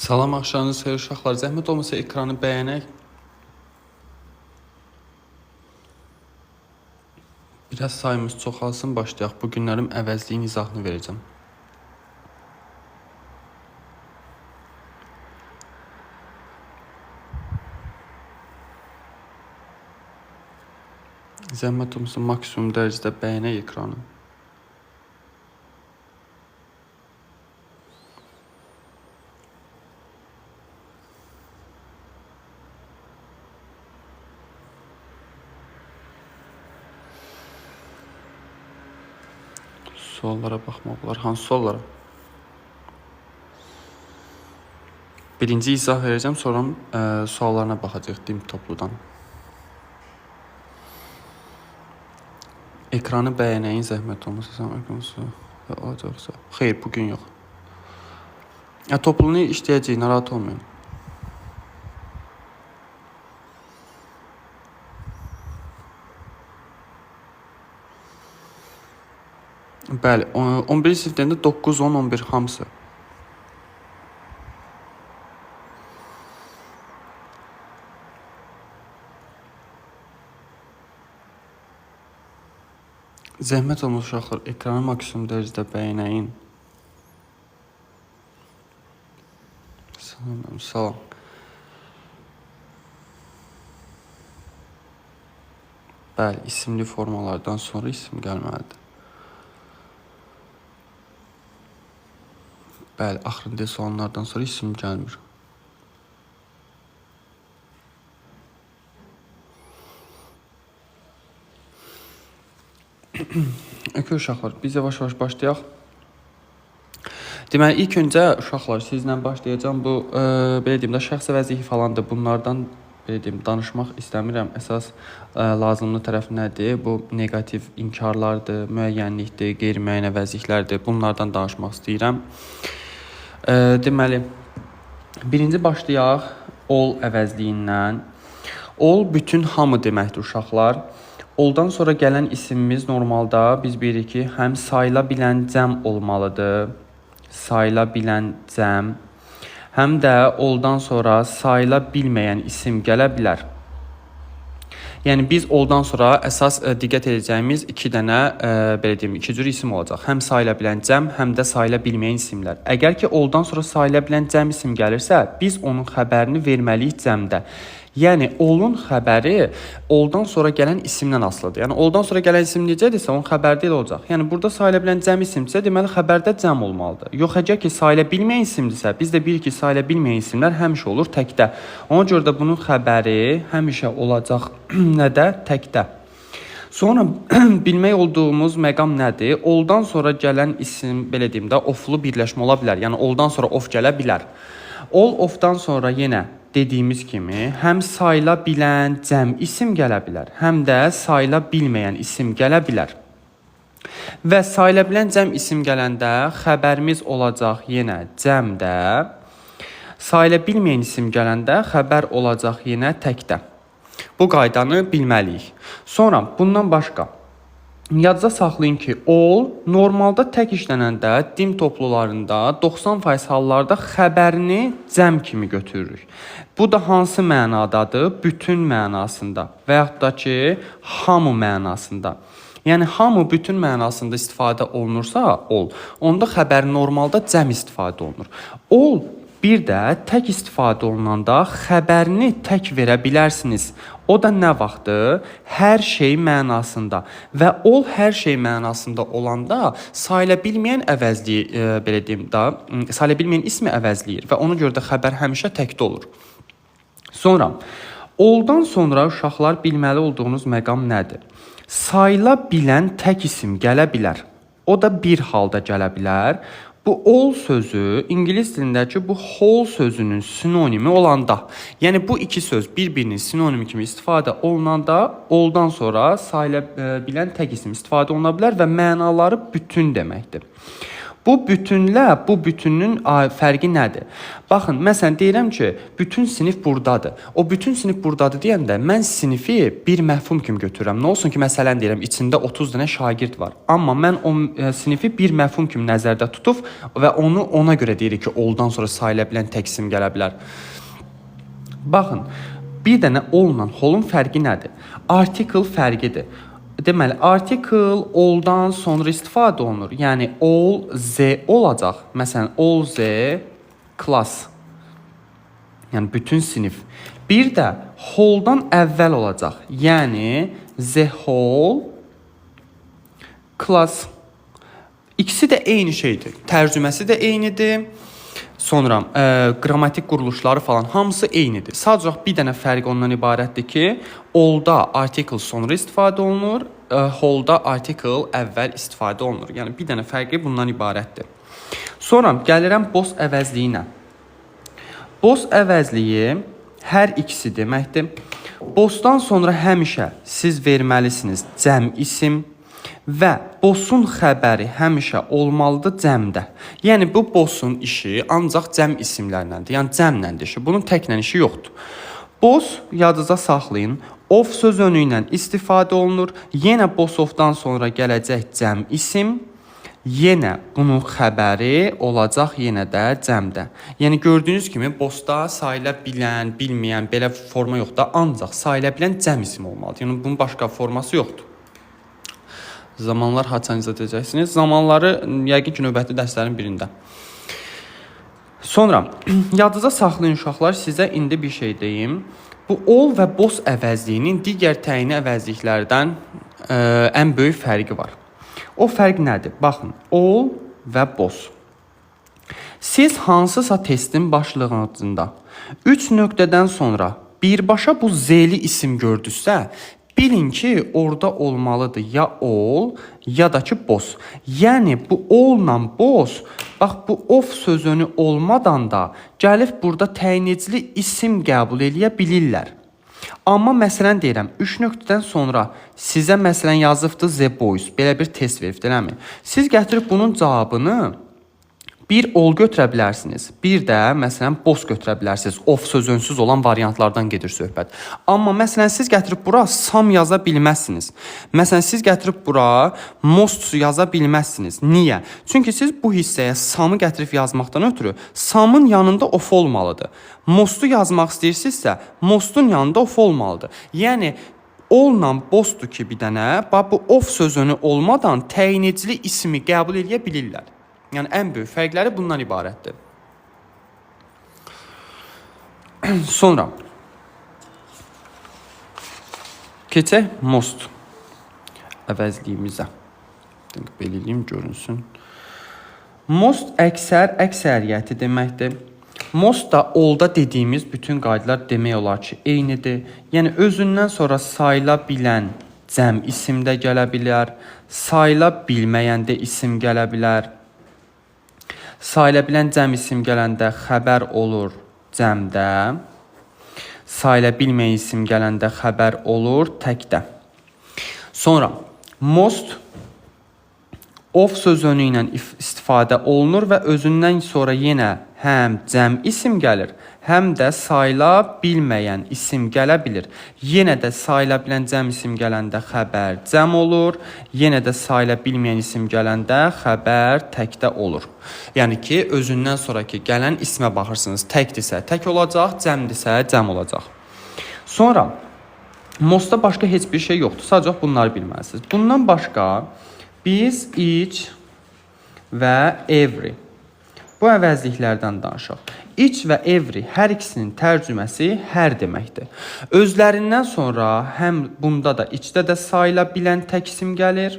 Salam axşamınız xeyir uşaqlar. Zəhmət olmasa ekranı bəyənək. Biraz sayımız çoxalsın, başlayaq. Bu günlərim əvəzliyin izahını verəcəm. Zəhmət olmasa maksimum dərəcədə bəyənək ekranı. Suallara baxmaq olar. Hansı suallara? Birinci izah verəcəm, sonra suallarına baxacaq dim topludan. Ekranı bəyənəyin zəhmət olmasa. Xeyr, bugün yox. Topluluğunu işləyəcək, narahat olmayın. Bəli, 11 siniflərində 9, 10, 11 hamısı. Zəhmət olmasa uşaqlar, ekranı maksimum dərəcədə bəyənəyin. Salam. Bəli, isimli formalardan sonra isim gəlməlidir. Bəli, axırıncı suallardan sonra isim gəlmir. Okey uşaqlar, biz yavaş-yavaş başlayaq. Deməli, ilk öncə uşaqlar sizlə başlayacağım. Bu, belə deyim də, şəxsi vəzifə falandır. Bunlardan belə deyim, danışmaq istəmirəm. Əsas lazımlı tərəf nədir? Bu negativ inkarlardır, müəyyənlikdir, qeyri-müəyyənə vəzifələrdir. Bunlardan danışmaq istəyirəm. Deməli, birinci başlayaq ol əvəzliyindən. Ol bütün hamı deməkdir uşaqlar. Oldan sonra gələn isimimiz normalda biz bilirik ki, həm sayıla bilən cəm olmalıdır. Sayıla bilən cəm. Həm də oldan sonra sayıla bilməyən isim gələ bilər. Yəni biz oldan sonra əsas diqqət edəcəyimiz iki dənə belə deyim, iki cür isim olacaq. Həm sayıla bilən cəm, həm də sayıla bilməyən isimlər. Əgər ki oldan sonra sayıla bilən cəm isim gəlirsə, biz onun xəbərini verməliyik cəmdə. Yəni olun xəbəri oldan sonra gələn isimdən asılıdır. Yəni oldan sonra gələn isim necədirsə, onun xəbərdə elə olacaq. Yəni burada sayıla bilən cəm isimdirsə, deməli xəbərdə cəm olmalıdır. Yox, əgər ki sayıla bilməyən isimdirsə, biz də bilirik ki, sayıla bilməyən isimlər həmişə olur təkdə. Ona görə də bunun xəbəri həmişə olacaq nədə? Təkdə. Sonra bilmək olduğumuz məqam nədir? Oldan sonra gələn isim, belə deyim də, oflu birləşmə ola bilər. Yəni oldan sonra of gələ bilər. Ol ofdan sonra yenə dediyimiz kimi həm sayıla bilən cəm isim gələ bilər, həm də sayıla bilməyən isim gələ bilər. Və sayıla bilən cəm isim gələndə xəbərimiz olacaq yenə cəmdə. Sayıla bilməyən isim gələndə xəbər olacaq yenə təkdə. Bu qaydanı bilməliyik. Sonra bundan başqa yadda saxlayın ki, ol normalda tək işlənəndə dim toplularında 90% hallarda xəbərini cəm kimi götürürük. Bu da hansı mənadadır? Bütün mənasında və yaxud da ki, hamı mənasında. Yəni hamı bütün mənasında istifadə olunursa, ol. Onda xəbər normalda cəm istifadə olunur. Ol bir də tək istifadə olunanda xəbərini tək verə bilərsiniz. O da nə vaxtdır? Hər şey mənasında. Və ol hər şey mənasında olanda sayıla bilməyən əvəzliyi, belə deyim də, sayıla bilməyən ismi əvəzləyir və ona görə də xəbər həmişə təkdə olur. Sonra, oldan sonra uşaqlar bilməli olduğunuz məqam nədir? Sayıla bilən tək isim gələ bilər. O da bir halda gələ bilər. Bu ol sözü ingilis dilindəki bu whole sözünün sinonimi olanda, yəni bu iki söz bir-birinin sinonimi kimi istifadə olunanda oldan sonra sayıla bilən tək isim istifadə oluna bilər və mənaları bütün deməkdir. Bu bütünlə bu bütünün fərqi nədir? Baxın, məsələn deyirəm ki, bütün sinif burdadır. O bütün sinif burdadır deyəndə mən sinifi bir məfhum kimi götürürəm. Nə olsun ki, məsələn deyirəm, içində 30 dənə şagird var. Amma mən o sinifi bir məfhum kimi nəzərdə tutub və onu ona görə deyirik ki, oldan sonra sayıla bilən təksim gələ bilər. Baxın, bir dənə all-la whole-un fərqi nədir? Article fərqidir. Deməli, article all-dan sonra istifadə olunur. Yəni, all z olacaq. Məsələn, all z class. Yəni, bütün sinif. Bir də whole-dan əvvəl olacaq. Yəni, the whole class. İkisi də eyni şeydir. Tərcüməsi də eynidir. Sonra qrammatik quruluşları falan hamısı eynidir. Sadəcə bir dənə fərq ondan ibarətdir ki, all-da article sonra istifadə olunur, whole-da article əvvəl istifadə olunur. Yəni bir dənə fərqi bundan ibarətdir. Sonra gəlirəm boss əvəzliyinə. Boss əvəzliyi hər ikisi deməkdir. Bossdan sonra həmişə siz verməlisiniz cəm isim və boss'un xəbəri həmişə olmalıdır cəmdə. Yəni bu boss'un işi ancaq cəm isimlərləndir. Yəni cəmləndir işi. Bunun təklə işi yoxdur. Boss yadınıza saxlayın. Of sözünü ilə istifadə olunur. Yenə boss ofdan sonra gələcək cəm isim. Yenə bunun xəbəri olacaq yenə də cəmdə. Yəni gördüyünüz kimi bossda sayıla bilən, bilməyən belə forma yoxdur. Ancaq sayıla bilən cəm isim olmalıdır. Yəni bunun başqa forması yoxdur. Zamanlar haçanıza edəcəksiniz. Zamanları yəqin ki, növbəti dərslərin birində. Sonra, yadınıza saxlayın uşaqlar, sizə indi bir şey deyim. Bu all və boss əvəzliyinin digər təyini əvəzliklərdən ən böyük fərqi var. O fərq nədir? Baxın, all və boss. Siz hansısa testin başlığında 3 nöqtədən sonra birbaşa bu z-li isim gördünüzsə, bilin ki, orada olmalıdır ya all, ya da ki boss. Yəni, bu all-la boss, bax, bu of sözünü olmadan da gəlib burada təyinecili isim qəbul eləyə bilirlər. Amma məsələn deyirəm, 3 nöqtədən sonra sizə məsələn yazıbdır the boys, belə bir test veribdir, eləmi? Siz gətirib bunun cavabını bir all götürə bilərsiniz. Bir də, məsələn, boss götürə bilərsiniz. Of sözünsüz olan variantlardan gedir söhbət. Amma, məsələn, siz gətirib bura sam yaza bilməzsiniz. Məsələn, siz gətirib bura most yaza bilməzsiniz. Niyə? Çünki siz bu hissəyə samı gətirib yazmaqdan ötürü samın yanında of olmalıdır. Mostu yazmaq istəyirsinizsə, mostun yanında of olmalıdır. Yəni, all-la bossdur ki, bir dənə, bu of sözünü olmadan təyinecili ismi qəbul eləyə bilirlər. Yəni, ən böyük fərqləri bundan ibarətdir. Sonra, keçək most əvəzliyimizə. Belə eləyim, görünsün. Most əksəriyyəti deməkdir. Most da all-da dediyimiz bütün qaydalar demək olar ki, eynidir. Yəni, özündən sonra sayıla bilən cəm isim də gələ bilər, sayıla bilməyəndə isim gələ bilər. Sayıla bilən cəm isim gələndə xəbər olur cəmdə. Sayıla bilməyən isim gələndə xəbər olur təkdə. Sonra, most of sözünü ilə istifadə olunur və özündən sonra yenə həm cəm isim gəlir, həm də sayıla bilməyən isim gələ bilir. Yenə də sayıla bilən cəm isim gələndə xəbər cəm olur, yenə də sayıla bilməyən isim gələndə xəbər təkdə olur. Yəni ki, özündən sonraki gələn ismə baxırsınız. Təkdirsə tək olacaq, cəmdirsə cəm olacaq. Sonra, mostda başqa heç bir şey yoxdur. Sadəcə bunları bilməlisiniz. Bundan başqa biz each və every bu əvəzliklərdən danışaq. Each və every hər ikisinin tərcüməsi hər deməkdir. Özlərindən sonra həm bunda da eachdə də sayıla bilən tək isim gəlir.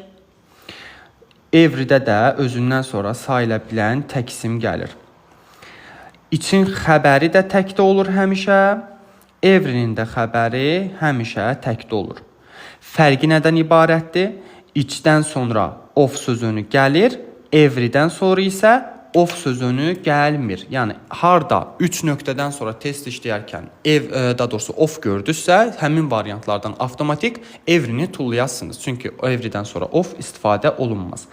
Everydə də özündən sonra sayıla bilən tək isim gəlir. Each'in xəbəri də təkdə olur həmişə. Every'nin də xəbəri həmişə təkdə olur. Fərqi nədən ibarətdir? Each'dən sonra of sözünü gəlir. Every'dən sonra isə of sözünü gəlmir. Yəni, harda 3 nöqtədən sonra test işləyərkən daha doğrusu of gördünüzsə, həmin variantlardan avtomatik every'ni tullayasınız. Çünki every'dən sonra of istifadə olunmaz.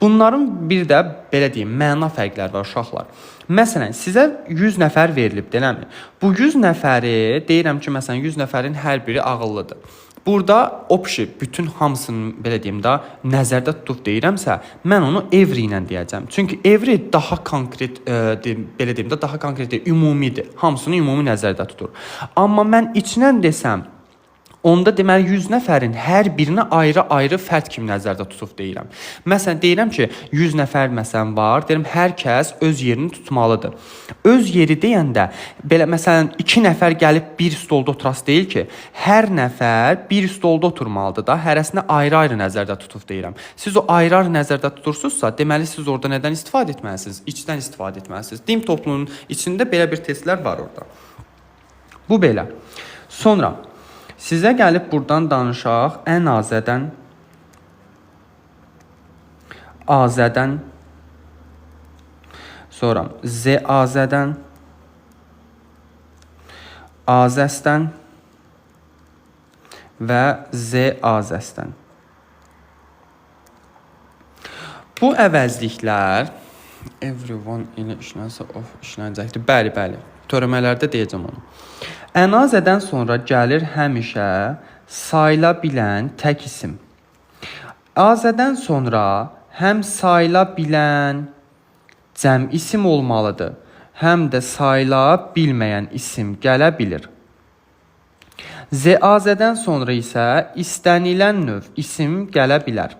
Bunların bir də belə deyim, məna fərqləri var uşaqlar. Məsələn, sizə 100 nəfər verilib, eləmi? Bu 100 nəfəri deyirəm ki, məsələn 100 nəfərin hər biri ağıllıdır. Burada opşi bütün hamısını belə deyim də nəzərdə tutub deyirəmsə, mən onu every ilə deyəcəm. Çünki every daha konkret belə deyim də daha konkret, ümumidir. Hamısını ümumi nəzərdə tutur. Amma mən içindən desəm, onda deməli 100 nəfərin hər birini ayrı-ayrı fərd kimi nəzərdə tutub deyirəm. Məsələn, deyirəm ki, 100 nəfər məsələn var, deyirəm hər kəs öz yerini tutmalıdır. Öz yeri deyəndə belə məsələn 2 nəfər gəlib bir stolda oturası deyil ki, hər nəfər bir stolda oturmalıdır da, hərəsini ayrı-ayrı nəzərdə tutub deyirəm. Siz o ayrı-ayrı nəzərdə tutursunuzsa, deməli siz orada nədən istifadə etməlisiniz? İçdən istifadə etməlisiniz. Din toplumunun içində belə bir testlər var orada. Bu belə. Sonra sizə gəlib buradan danışaq ən azədən, azədən, sonra z-azədən, azəsdən və z-azəsdən. Bu əvəzliklər everyone ilə işlənsə of işlənəcəkdir. Bəli. Törəmələrdə deyəcəm onu. Ənazədən sonra gəlir həmişə sayıla bilən tək isim. Azədən sonra həm sayıla bilən cəm isim olmalıdır, həm də sayıla bilməyən isim gələ bilir. Z-azədən sonra isə istənilən növ isim gələ bilər.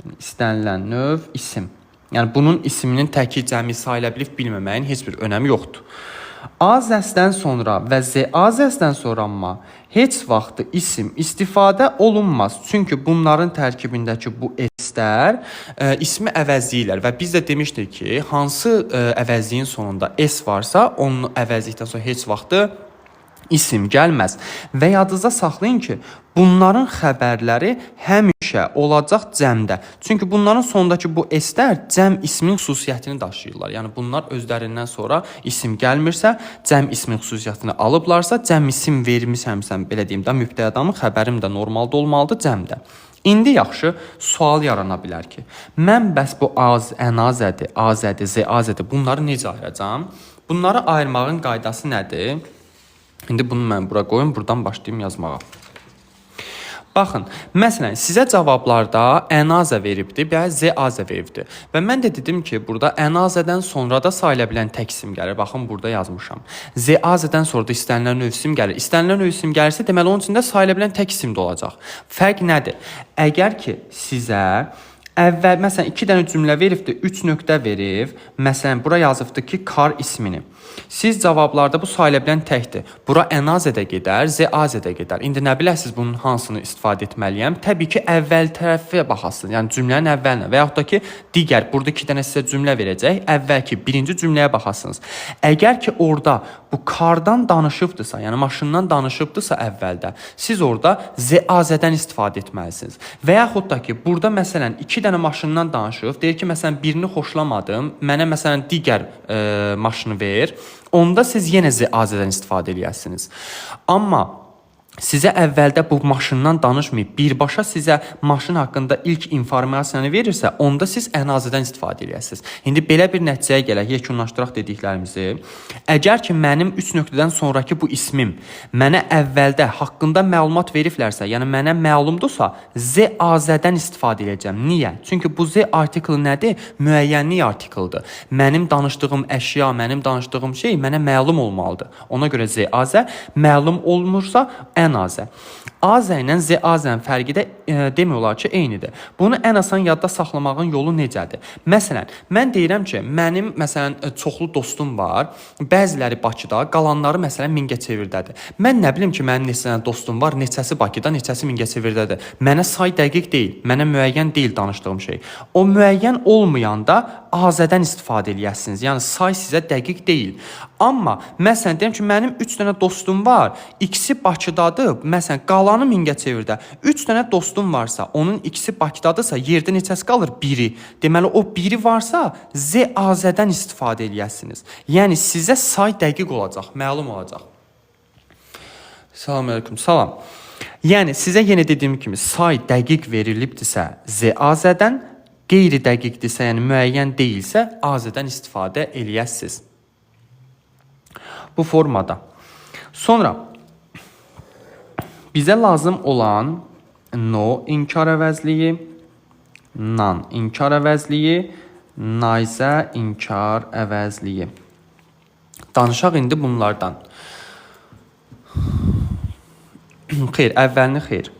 Yəni, istənilən növ isim. Yəni, bunun isminin təki cəmi sayıla bilib bilməməyin heç bir önəmi yoxdur. A-zəsdən sonra və Z-a-zəsdən sonra amma heç vaxt isim istifadə olunmaz. Çünki bunların tərkibindəki bu s-lər ismi əvəzləyirlər və biz də demişdik ki, hansı əvəzliyin sonunda s varsa, onun əvəzlikdən sonra heç vaxt isim gəlməz. Və yadınızda saxlayın ki, bunların xəbərləri həmişə olacaq cəmdə. Çünki bunların sonundakı bu s-lər cəm ismin xüsusiyyətini daşıyırlar. Yəni bunlar özlərindən sonra isim gəlmirsə, cəm ismin xüsusiyyətini alıblarsa, cəm isim vermişəmsən, belə deyim də, mübtədamın xəbərim də normalda olmalıdır cəmdə. İndi yaxşı sual yarana bilər ki, mən bəs bu ənazədir, azədir, z-azədir, bunları necə ayıracam? Bunları ayırmağın qaydası nədir? İndi bunu mən bura qoyum, buradan başlayayım yazmağa. Baxın, məsələn, sizə cavablarda ənazə veribdir və z-azə veribdir. Və mən də dedim ki, burada ənazədən sonra da sayıla bilən tək isim gəlir. Baxın, burada yazmışam. Z-azədən sonra da istənilən növ isim gəlir. İstənilən növ isim gəlirsə, deməli, onun içində sayıla bilən tək isim də olacaq. Fərq nədir? Əgər ki, sizə əvvəl, məsələn, 2 dənə cümlə veribdir, 3 nöqtə verib, məsələn, bura yazıbdır ki, kar ismini. Siz cavablarda bu sayıla bilən təkdir. Bura ənazədə gedər, z-azədə gedər. İndi nə biləsiniz bunun hansını istifadə etməliyəm? Təbii ki, əvvəl tərəfə baxasınız. Yəni cümlənin əvvəlinə və yaxud da ki, digər burada 2 dənə sizə cümlə verəcək. Əvvəlki birinci cümləyə baxasınız. Əgər ki, orada bu kardan danışıbdırsa, yəni maşından danışıbdırsa əvvəldə, siz orada z-azədən istifadə etməlisiniz. Və yaxud da ki, burada məsələn 2 dənə maşından danışıb, deyir ki, məsələn birini xoşlamadım, mənə məsələn digər maşını ver. Onda siz yenə z-azədən istifadə edəsiniz. Amma sizə əvvəldə bu maşından danışmayıb, birbaşa sizə maşın haqqında ilk informasiyanı verirsə, onda siz ənazədən istifadə edəsiniz. İndi belə bir nəticəyə gələk, yekunlaşdıraq dediklərimizi. Əgər ki, mənim 3 nöqtədən sonraki bu ismim mənə əvvəldə haqqında məlumat veriblərsə, yəni mənə məlumdursa, z-azədən istifadə edəcəm. Niyə? Çünki bu z artiklı nədir? Müəyyənlik artikldır. Mənim danışdığım əşya, mənim danışdığım şey mənə məlum olmalıdır. Ona görə z-azə məlum olmursa, ənazə. Azə ilə z-azənin fərqi də demək olar ki, eynidir. Bunu ən asan yadda saxlamağın yolu necədir? Məsələn, mən deyirəm ki, mənim məsələn çoxlu dostum var. Bəziləri Bakıda, qalanları məsələn Mingəçevirdədir. Mən nə bilim ki, mənim neçə dostum var, neçəsi Bakıda, neçəsi Mingəçevirdədir. Mənə say dəqiq deyil, mənə müəyyən deyil danışdığım şey. O müəyyən olmayanda azədən istifadə edəsiniz. Yəni say sizə dəqiq deyil. Amma məsələn deyim ki, mənim 3 dənə dostum var. İkisi Bakıdadır. Məsələn, qalanı Mingəçevirdə. 3 dənə dostum varsa, onun ikisi Bakıdadırsa, yerdə neçəsi qalır? Biri. Deməli, o biri varsa, z-azədən istifadə edəsiniz. Yəni sizə say dəqiq olacaq, məlum olacaq. Salam əleykum, salam. Yəni sizə yenə dediyim kimi say dəqiq verilibdirsə, z-azədən, qeyri-dəqiqdirsə, yəni müəyyən deyilsə, azədən istifadə eləyəsiniz. Bu formada. Sonra bizə lazım olan no inkar əvəzliyi, nan inkar əvəzliyi, nayzə inkar əvəzliyi. Danışaq indi bunlardan. Xeyr, əvvəlini xeyr.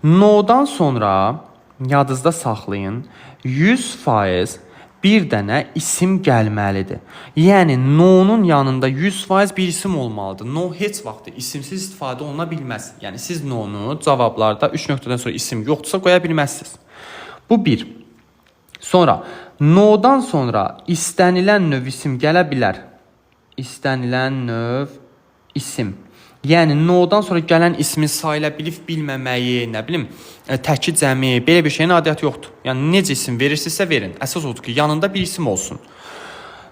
No'dan sonra yadınızda saxlayın, 100% bir dənə isim gəlməlidir. Yəni, no'nun yanında 100% bir isim olmalıdır. No heç vaxt isimsiz istifadə oluna bilməz. Yəni, siz no'nu cavablarda 3 nöqtədən sonra isim yoxdursa qoya bilməzsiniz. Bu bir. Sonra, no'dan sonra istənilən növ isim gələ bilər. İstənilən növ isim. Yəni, no'dan sonra gələn ismin sayıla bilib bilməməyi, nə bilim, təki cəmi, belə bir şeyin adiyyatı yoxdur. Yəni, necə isim verirsinizsə verin. Əsas odur ki, yanında bir isim olsun.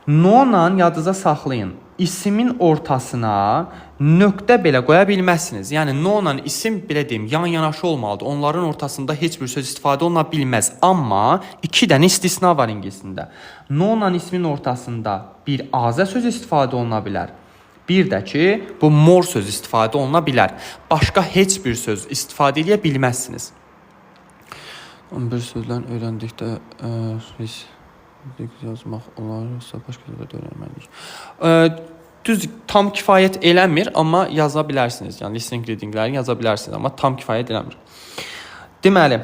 No-la yadınıza saxlayın. İsimin ortasına nöqtə belə qoya bilməzsiniz. Yəni, no-la isim, belə deyim, yan-yanaşı olmalıdır. Onların ortasında heç bir söz istifadə oluna bilməz. Amma 2 dənə istisna var ingilisində. No-la ismin ortasında bir azə söz istifadə oluna bilər. Bir də ki, bu more söz istifadə oluna bilər. Başqa heç bir söz istifadə edə bilməzsiniz. 11 sözlərini öyrəndikdə yazmaq olarsa başqa sözlər öyrənməliyik. Düz tam kifayət eləmir, amma yaza bilərsiniz. Yəni listening readingləri yaza bilərsiniz, amma tam kifayət eləmir. Deməli,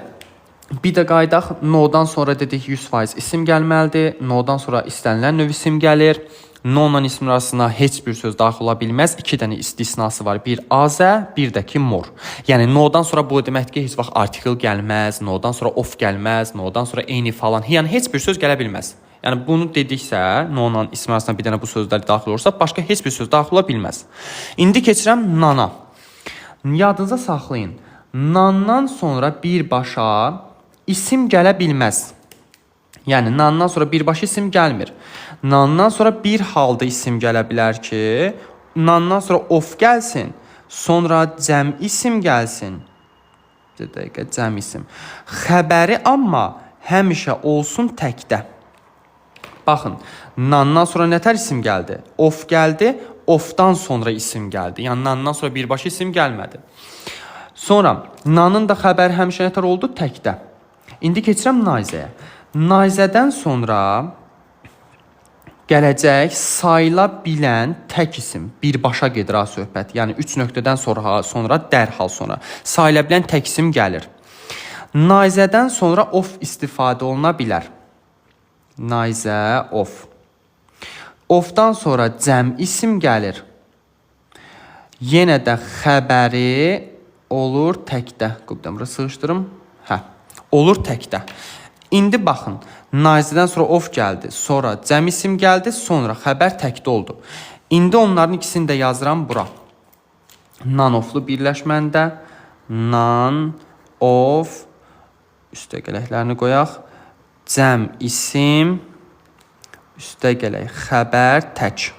bir də qaydaq, no'dan sonra dedik 100% isim gəlməlidir. No'dan sonra istənilən növ isim gəlir. No-la ismin arasına heç bir söz daxil ola bilməz. 2 dənə istisnası var. Bir azə, bir də ki more. Yəni no'dan sonra bu deməkdir ki, heç vaxt artikel gəlməz, no'dan sonra of gəlməz, no'dan sonra eyni falan. Yəni heç bir söz gələ bilməz. Yəni bunu dediksə, no-la ismin arasına bir dənə bu sözlər daxil olursa, başqa heç bir söz daxil ola bilməz. İndi keçirəm nana. Yadınıza saxlayın. Nandan sonra birbaşa isim gələ bilməz. Yəni, nandan sonra birbaşa isim gəlmir. Nandan sonra bir halda isim gələ bilər ki, nandan sonra of gəlsin, sonra cəm isim gəlsin. Bir dəqiqə, cəm isim. Xəbəri amma həmişə olsun təkdə. Baxın, nandan sonra nətər isim gəldi? Of gəldi, ofdan sonra isim gəldi. Yəni, nandan sonra birbaşa isim gəlmədi. Sonra, nanın da xəbəri həmişə nətər oldu? Təkdə. İndi keçirəm nayzəyə. Nayzədən sonra gələcək sayıla bilən tək isim. Birbaşa gedir ha söhbət. Yəni 3 nöqtədən sonra dərhal sonra. Sayıla bilən tək isim gəlir. Nayzədən sonra of istifadə oluna bilər. Nayzə, of. Ofdan sonra cəm isim gəlir. Yenə də xəbəri olur təkdə. Qubdamıra sığışdırım. Olur təkdə. İndi baxın, nazədən sonra of gəldi, sonra cəm isim gəldi, sonra xəbər təkdə oldu. İndi onların ikisini də yazıram bura. Non-oflu birləşməndə non-of üstə gələklərini qoyaq. Cəm isim üstə gələk xəbər tək.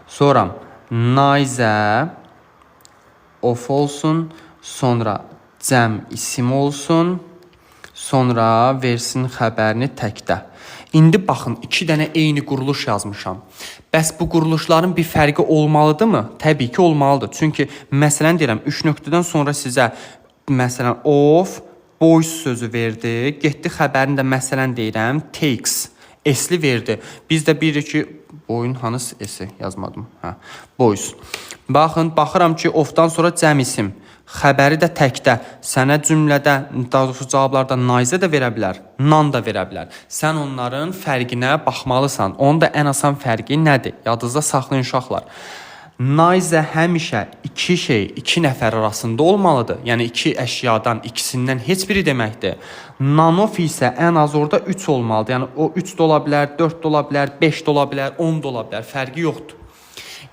Sonra nazə of olsun, sonra cəm isim olsun. Sonra versin xəbərini təkdə. İndi baxın, 2 dənə eyni quruluş yazmışam. Bəs bu quruluşların bir fərqi olmalıdırmı? Təbii ki, olmalıdır. Çünki, məsələn deyirəm, 3 nöqtədən sonra sizə, məsələn, of, boys sözü verdi. Getdi xəbərini də, məsələn deyirəm, takes, esli verdi. Biz də bilirik ki, boyun hansı esi yazmadım. Boys. Baxın, baxıram ki, ofdan sonra cəm isim. Xəbəri də təkdə, sənə cümlədə, daha doğrusu cavablarda nazə də verə bilər, nan da verə bilər. Sən onların fərqinə baxmalısan. Onun da ən asan fərqi nədir? Yadınızda saxlayın uşaqlar. Nazə həmişə 2 nəfər arasında olmalıdır. Yəni 2 əşyadan ikisindən heç biri deməkdir. Nanof isə ən az orada 3 olmalıdır. Yəni o 3 də ola bilər, 4 də ola bilər, 5 də ola bilər, 10 da ola bilər. Fərqi yoxdur.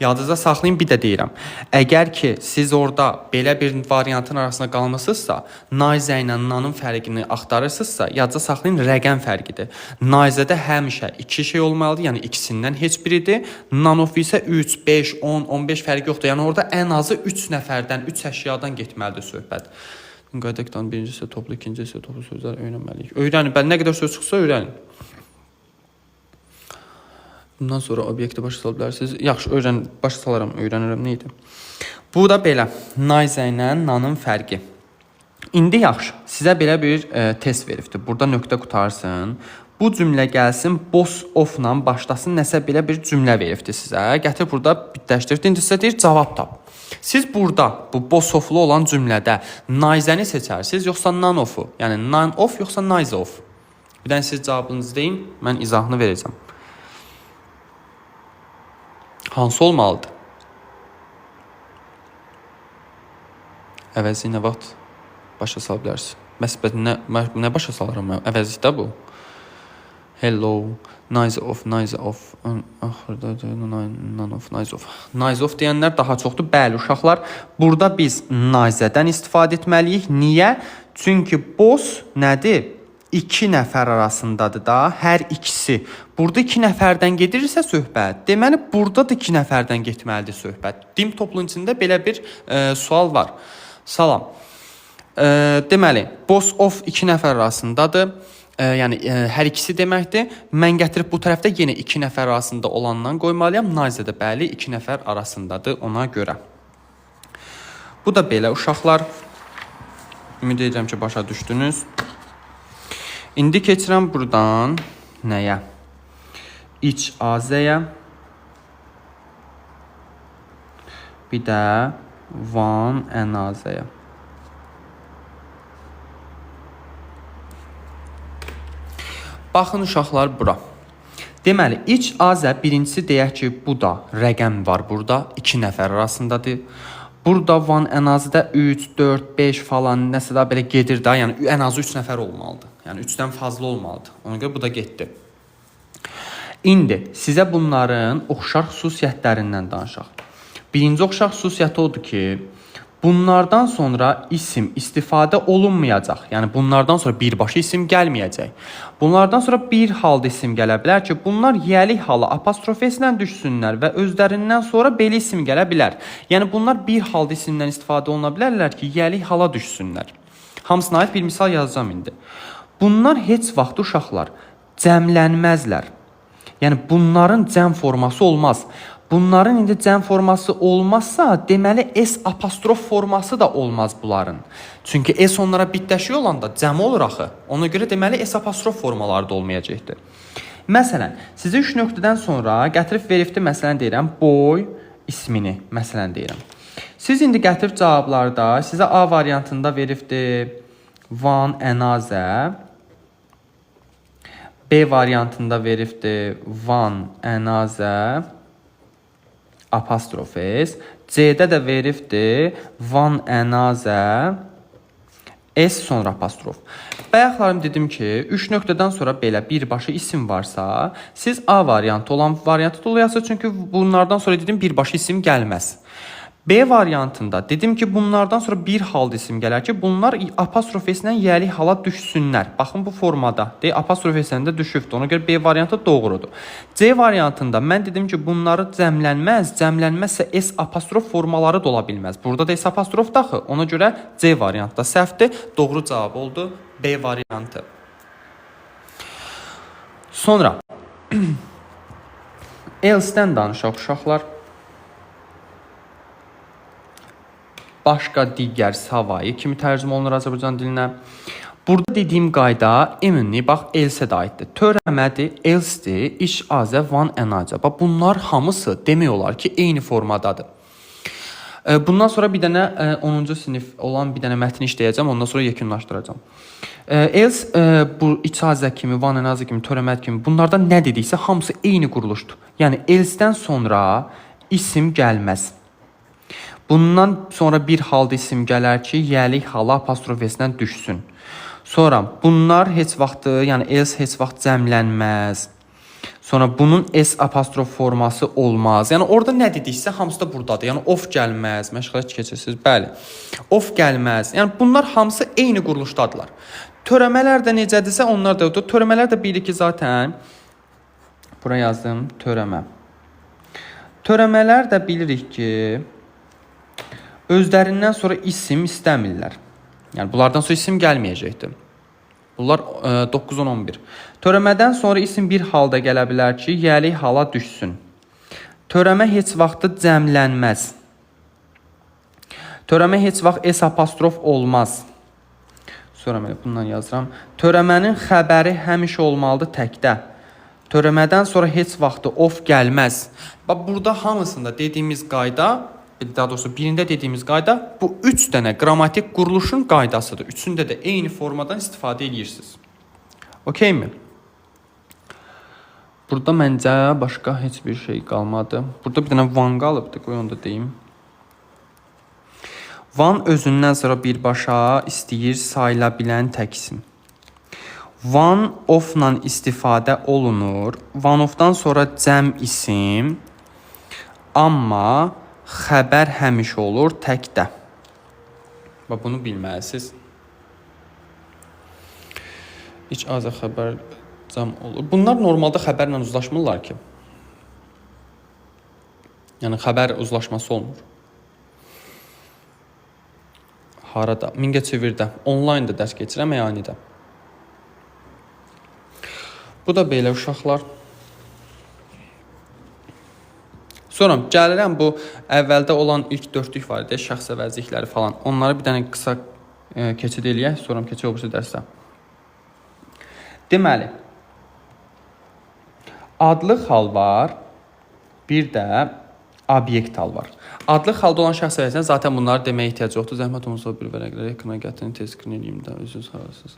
Yadınızda saxlayın, bir də deyirəm. Əgər ki, siz orada belə bir variantın arasında qalmısınızsa, nazə ilə nanın fərqini axtarırsınızsa, yadınızda saxlayın, rəqəm fərqidir. Nazədə həmişə 2 şey olmalıdır, yəni ikisindən heç biridir. Nanof isə 3, 5, 10, 15 fərqi yoxdur. Yəni orada ən azı 3 nəfərdən, 3 əşyadan getməlidir söhbət. Qaydaqdan birinci hissə toplu, ikinci hissə toplu sözlər öyrənməliyik. Öyrənin. Nə qədər söz çıxsa öyrənin. Bundan sonra obyekti başa sala bilərsiniz. Yaxşı, başa salaram, öyrənirəm nə idi. Bu da belə. Nayzə ilə nanın fərqi. İndi yaxşı, sizə belə bir test veribdir. Burada nöqtə qutarsın. Bu cümlə gəlsin, boss of-la başlasın, nəsə belə bir cümlə veribdir sizə. Gətir burada bitləşdir. İndi sizə deyir, cavab tap. Siz burada, bu boss of-lu olan cümlədə nayzəni seçərsiniz, yoxsa nan of-u? Yəni, nan of, yoxsa nayzə of? Bir dənə siz cavabınızı deyin, mən izahını verəcəm. Hansı olmalıdır? Əvəzi nə vaxt başa sala bilərsiniz? Məsbət nə başa salaram mən? Əvəzlikdə bu. Hello, nice off, axırda none of, nice off. Nice off deyənlər daha çoxdur. Bəli, uşaqlar, burada biz nizədən istifadə etməliyik. Niyə? Çünki boss nədir? 2 nəfər arasındadır da, hər ikisi. Burada 2 nəfərdən gedirsə söhbət, deməli burada da 2 nəfərdən getməlidir söhbət. Dim toplunun içində belə bir sual var. Salam. Deməli, boss of 2 nəfər arasındadır. Yəni hər ikisi deməkdir. Mən gətirib bu tərəfdə yenə 2 nəfər arasında olandan qoymalıyam. Nazədə bəli 2 nəfər arasındadır ona görə. Bu da belə uşaqlar. Ümid edirəm ki, başa düşdünüz. İndi keçirəm buradan nəyə? İç azəyə. Bir də van ənazəyə. Baxın uşaqlar bura. Deməli, iç azə birincisi deyək ki, bu da rəqəm var burada. 2 nəfər arasındadır. Burada van ən azı da 3, 4, 5 falan nəsə də belə gedir də. Yəni ən azı 3 nəfər olmalıdır. Yəni 3-dən fazla olmalıdır. Ona görə bu da getdi. İndi sizə bunların oxşar xüsusiyyətlərindən danışaq. Birinci oxşar xüsusiyyəti odur ki, bunlardan sonra isim istifadə olunmayacaq. Yəni bunlardan sonra birbaşa isim gəlməyəcək. Bunlardan sonra bir halda isim gələ bilər ki, bunlar yəlik halı apostrof s-lə düşsünlər və özlərindən sonra belə isim gələ bilər. Yəni bunlar bir halda isimdən istifadə oluna bilərlər ki, yəlik hala düşsünlər. Hamısına aid bir misal yazacağım indi. Bunlar heç vaxt uşaqlar cəmlənməzlər. Yəni bunların cəm forması olmaz. Bunların indi cəm forması olmazsa, deməli S apostrof forması da olmaz bunların. Çünki S onlara bitləşiyor olanda cəm olur axı. Ona görə deməli S apostrof formaları da olmayacaqdır. Məsələn, sizə 3 nöqtədən sonra gətirib veribdi, məsələn deyirəm, boy ismini, məsələn deyirəm. Siz indi gətirib cavablarda sizə A variantında veribdi van ənazə, B variantında veribdi van ənazə, apostrof S. C-də də veribdi van ənazə S sonra apostrof. Bayaqlarım dedim ki, 3 nöqtədən sonra belə birbaşa isim varsa, siz A variantı olan variantı dolayasınız. Çünki bunlardan sonra dedim birbaşa isim gəlməz. B variantında dedim ki, bunlardan sonra bir halda isim gələr ki, bunlar apostrof S-lə yəlik hala düşsünlər. Baxın bu formada. Apostrof S-lə də düşübdür. Ona görə B variantı doğrudur. C variantında mən dedim ki, bunları cəmlənməz. Cəmlənməzsə S apostrof formaları da ola bilməz. Burada da S apostrof daxı. Ona görə C variantı da səhvdir. Doğru cavab oldu B variantı. Sonra else-dən danışaq uşaqlar. Başqa digər savayı kimi tərcümə olunur Azərbaycan dilinə. Burada dediyim qayda eminli, bax, else-ə də aiddir. Törəmədir, else-dir, iş azə, van ənacə. Bax, bunlar hamısı demək olar ki, eyni formadadır. Bundan sonra bir dənə 10-cu sinif olan bir dənə mətni işləyəcəm, ondan sonra yekunlaşdıracağım. Else, bu icazə kimi, van ənacə kimi, törəməd kimi bunlardan nə dediksə hamısı eyni quruluşdur. Yəni, else-dən sonra isim gəlməz. Bundan sonra bir halda isim gələr ki, yəlik hala apostrof S-dən düşsün. Sonra bunlar heç vaxt, yəni else heç vaxt cəmlənməz. Sonra bunun S apostrof forması olmaz. Yəni orada nə dediksə hamısı da buradadır. Yəni of gəlməz. Məşğələ keçirsiniz. Bəli. Of gəlməz. Yəni bunlar hamısı eyni quruluşdadılar. Törəmələr də necədirsə onlar da odur. Törəmələr də bilir ki, zaten bura yazdım törəmə. Törəmələr də bilirik ki, özlərindən sonra isim istəmirlər. Yəni bunlardan sonra isim gəlməyəcəkdir. Bunlar 9, 10, 11. Törəmədən sonra isim bir halda gələ bilər ki, yəlik hala düşsün. Törəmə heç vaxt cəmlənməz. Törəmə heç vaxt S apostrof olmaz. Sonra mən bundan yazıram. Törəmənin xəbəri həmişə olmalıdır təkdə. Törəmədən sonra heç vaxt of gəlməz. Bax burada hamısında dediyimiz qayda, daha doğrusu birində dediyimiz qayda bu 3 dənə qrammatik quruluşun qaydasıdır. Üçündə də eyni formadan istifadə edirsiniz. Okeymi? Burada məncə başqa heç bir şey qalmadı. Burada bir dənə van qalıbdı, qoy onu da deyim. Van özündən sonra birbaşa istəyir sayıla bilən tək isim. Van ofla istifadə olunur. Van ofdan sonra cəm isim. Amma xəbər həmişə olur təkdə. Və bunu bilməlisiniz. İç azə xəbər cəm olur. Bunlar normalda xəbərlə uzlaşmırlar ki. Yəni xəbər uzlaşması olmur. Harada? Mingəçevirdə. Onlayn da dərs keçirəm, yəni də. Bu da belə uşaqlar. Sonra gəlirəm bu əvvəldə olan ilk dördlük var idi, şəxsə vəzifələri falan. Onları bir dənə qısa keçid eləyək, sonra keçək o birisi dərsə. Deməli, adlı hal var, bir də obyekt hal var. Adlı halda olan şəxs vəzifəsinə zaten bunları deməyə ehtiyac yoxdur. Zəhmət olmasa bir vərəqləri ekrana gətirin, tez screen eləyim də, özünüz xarasınız.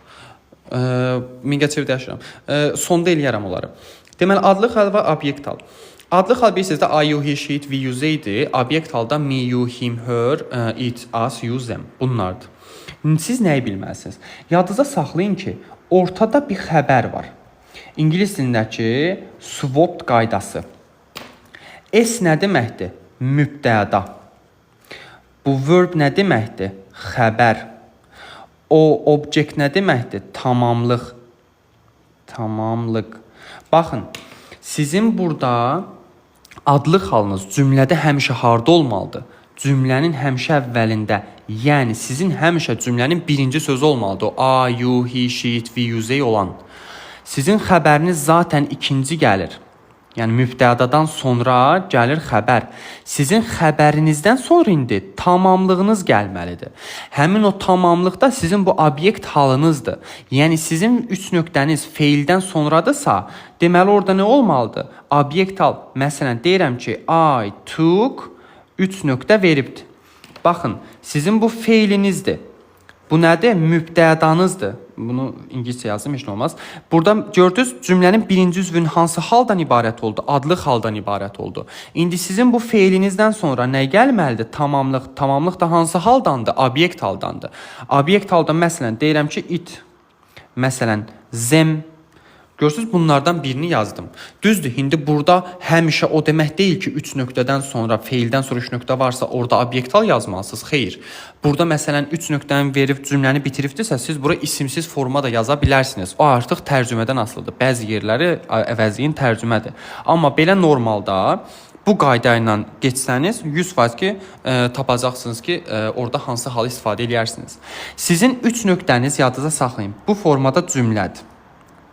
Mingəçevirdə yaşayıram. Sonda eləyərəm onları. Deməli, adlı hal və obyekt hal. Adlı hal bilirsiniz də I, you, he, she, it, we, you, they idi. Obyekt halda me, you, him, her, it, us, you, them. Bunlardır. Siz nəyi bilməlisiniz? Yadınızda saxlayın ki, ortada bir xəbər var. İngilis dilindəki SWOT qaydası. S nə deməkdir? Mübtəda. Bu verb nə deməkdir? Xəbər. O object nə deməkdir? Tamamlıq. Tamamlıq. Baxın, sizin burada adlı halınız cümlədə həmişə harda olmalıdır? Cümlənin həmişə əvvəlində. Yəni sizin həmişə cümlənin birinci sözü olmalıdır. O, I, you, he, she, it, we, you, they olan. Sizin xəbəriniz zaten ikinci gəlir. Yəni mübtədadan sonra gəlir xəbər. Sizin xəbərinizdən sonra indi tamamlığınız gəlməlidir. Həmin o tamamlıqda sizin bu obyekt halınızdır. Yəni sizin 3 nöqtəniz feildən sonradırsa, deməli orada nə olmalıdır? Obyekt hal. Məsələn, deyirəm ki, I took 3 nöqtə veribdir. Baxın, sizin bu feilinizdir. Bu nədir? Mübtədanızdır. Bunu ingiliscə yazdım, heç nə olmaz. Burada gördünüz, cümlənin birinci üzvünün hansı haldan ibarət oldu? Adlı haldan ibarət oldu. İndi sizin bu feilinizdən sonra nə gəlməlidir? Tamamlıq. Tamamlıq da hansı haldandır? Obyekt haldandır. Obyekt halda məsələn deyirəm ki, it. Məsələn, them. Görürsünüz, bunlardan birini yazdım. Düzdür, indi burada həmişə o demək deyil ki, 3 nöqtədən sonra, feildən sonra 3 nöqtə varsa, orada obyekt hal yazmalısınız. Xeyr. Burada məsələn 3 nöqtəni verib cümləni bitiribdirsə, siz bura isimsiz formada yaza bilərsiniz. O artıq tərcümədən asılıdır. Bəzi yerləri əvəzliyin tərcümədir. Amma belə normalda bu qayda ilə geçsəniz, 100% ki, tapacaqsınız ki, orada hansı halı istifadə edərsiniz. Sizin 3 nöqtəniz yadınızda saxlayın. Bu formada cümlədir.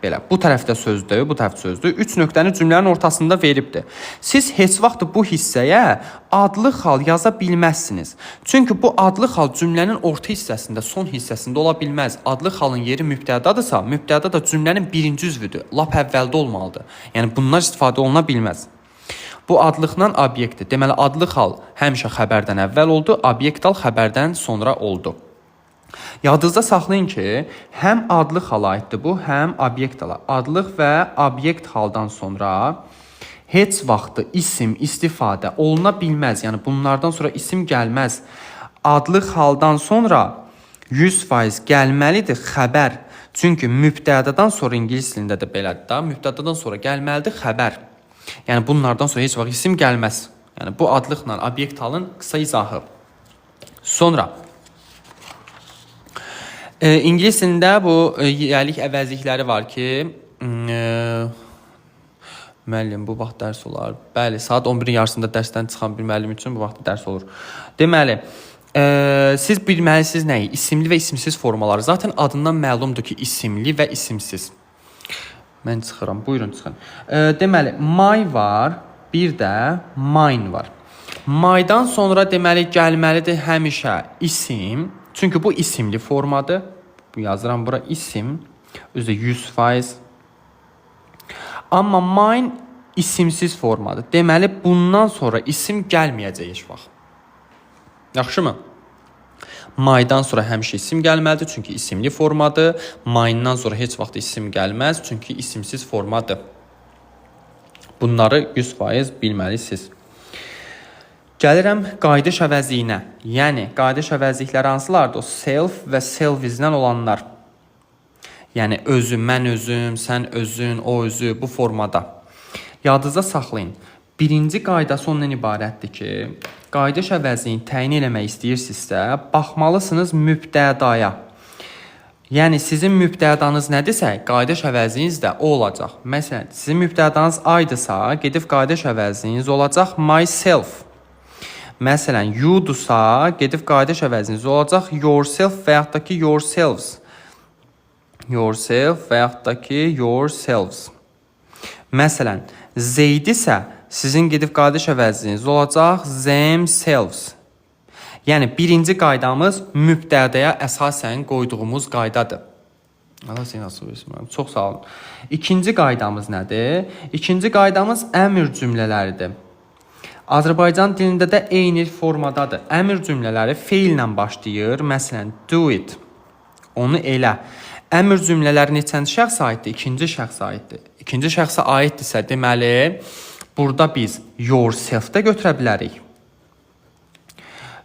Belə, bu tərəfdə sözdür, bu tərəfdə sözdür. 3 nöqtəni cümlənin ortasında veribdir. Siz heç vaxt bu hissəyə adlı hal yaza bilməzsiniz. Çünki bu adlı hal cümlənin orta hissəsində, son hissəsində ola bilməz. Adlı halın yeri mübtədadırsa, mübtəda da cümlənin birinci üzvüdür. Lap əvvəldə olmalıdır. Yəni bunlar istifadə oluna bilməz. Bu adlıqla obyektdir. Deməli, adlı hal həmişə xəbərdən əvvəl oldu, obyekt hal xəbərdən sonra oldu. Yadınızda saxlayın ki, həm adlıq hala aiddir bu, həm obyekt hala. Adlıq və obyekt haldan sonra heç vaxt isim istifadə oluna bilməz. Yəni bunlardan sonra isim gəlməz. Adlıq haldan sonra 100% gəlməlidir xəbər. Çünki mübtədadan sonra ingilis dilində də belədir da, mübtədadan sonra gəlməlidir xəbər. Yəni bunlardan sonra heç vaxt isim gəlməz. Yəni bu adlıqla obyekt halın qısa izahı. Sonra İngilis dilində bu yəlik əvəzlikləri var ki, müəllim bu vaxt dərs olar. Bəli, saat 11-in yarısında dərsdən çıxan bir müəllim üçün bu vaxt dərs olur. Deməli, Siz bilməlisiniz nəyi? İsimli və isimsiz formaları. Zaten adından məlumdur ki, isimli və isimsiz. Mən çıxıram. Buyurun çıxın. Deməli, my var, bir də mine var. My'dan sonra deməli gəlməlidir həmişə isim. Çünki bu isimli formadır. Bu yazıram bura isim. Özü 100%. Amma mine isimsiz formadır. Deməli bundan sonra isim gəlməyəcək heç vaxt. Yaxşımı? My'dan sonra həmişə isim gəlməlidir, çünki isimli formadır. Mine'dan sonra heç vaxt isim gəlməz, çünki isimsiz formadır. Bunları 100% bilməlisiniz. Gəlirəm qayıdış əvəzliyinə. Yəni qayıdış əvəzlikləri hansılardır? O self və self-izdən olanlar. Yəni özüm, mən özüm, sən özün, o özü bu formada. Yadınızda saxlayın. Birinci qaydası ondan ibarətdir ki, qayıdış əvəzliyini təyin eləmək istəyirsinizsə, baxmalısınız mübtədaya. Yəni sizin mübtədanız nədirsə, qayıdış əvəzliyiniz də o olacaq. Məsələn, sizin mübtədanız aydısa, gedib qayıdış əvəzliyiniz olacaq myself. Məsələn, you'dursa, gedib qayıdış əvəzliyiniz olacaq yourself və yaxud da ki yourselves. Yourself və yaxud da ki yourselves. Məsələn, Zeydisə, sizin gedib qayıdış əvəzliyiniz olacaq themselves. Yəni birinci qaydamız mübtədəyə əsasən qoyduğumuz qaydadır. Allah səni nasıl versin. Çox sağ olun. İkinci qaydamız nədir? İkinci qaydamız əmr cümlələridir. Azərbaycan dilində də eyni formadadır. Əmr cümlələri feillə başlayır. Məsələn, do it. Onu elə. Əmr cümlələri neçənci şəxsə aiddir? İkinci şəxsə aiddir. İkinci şəxsə aiddirsə, deməli, burada biz yourself də götürə bilərik.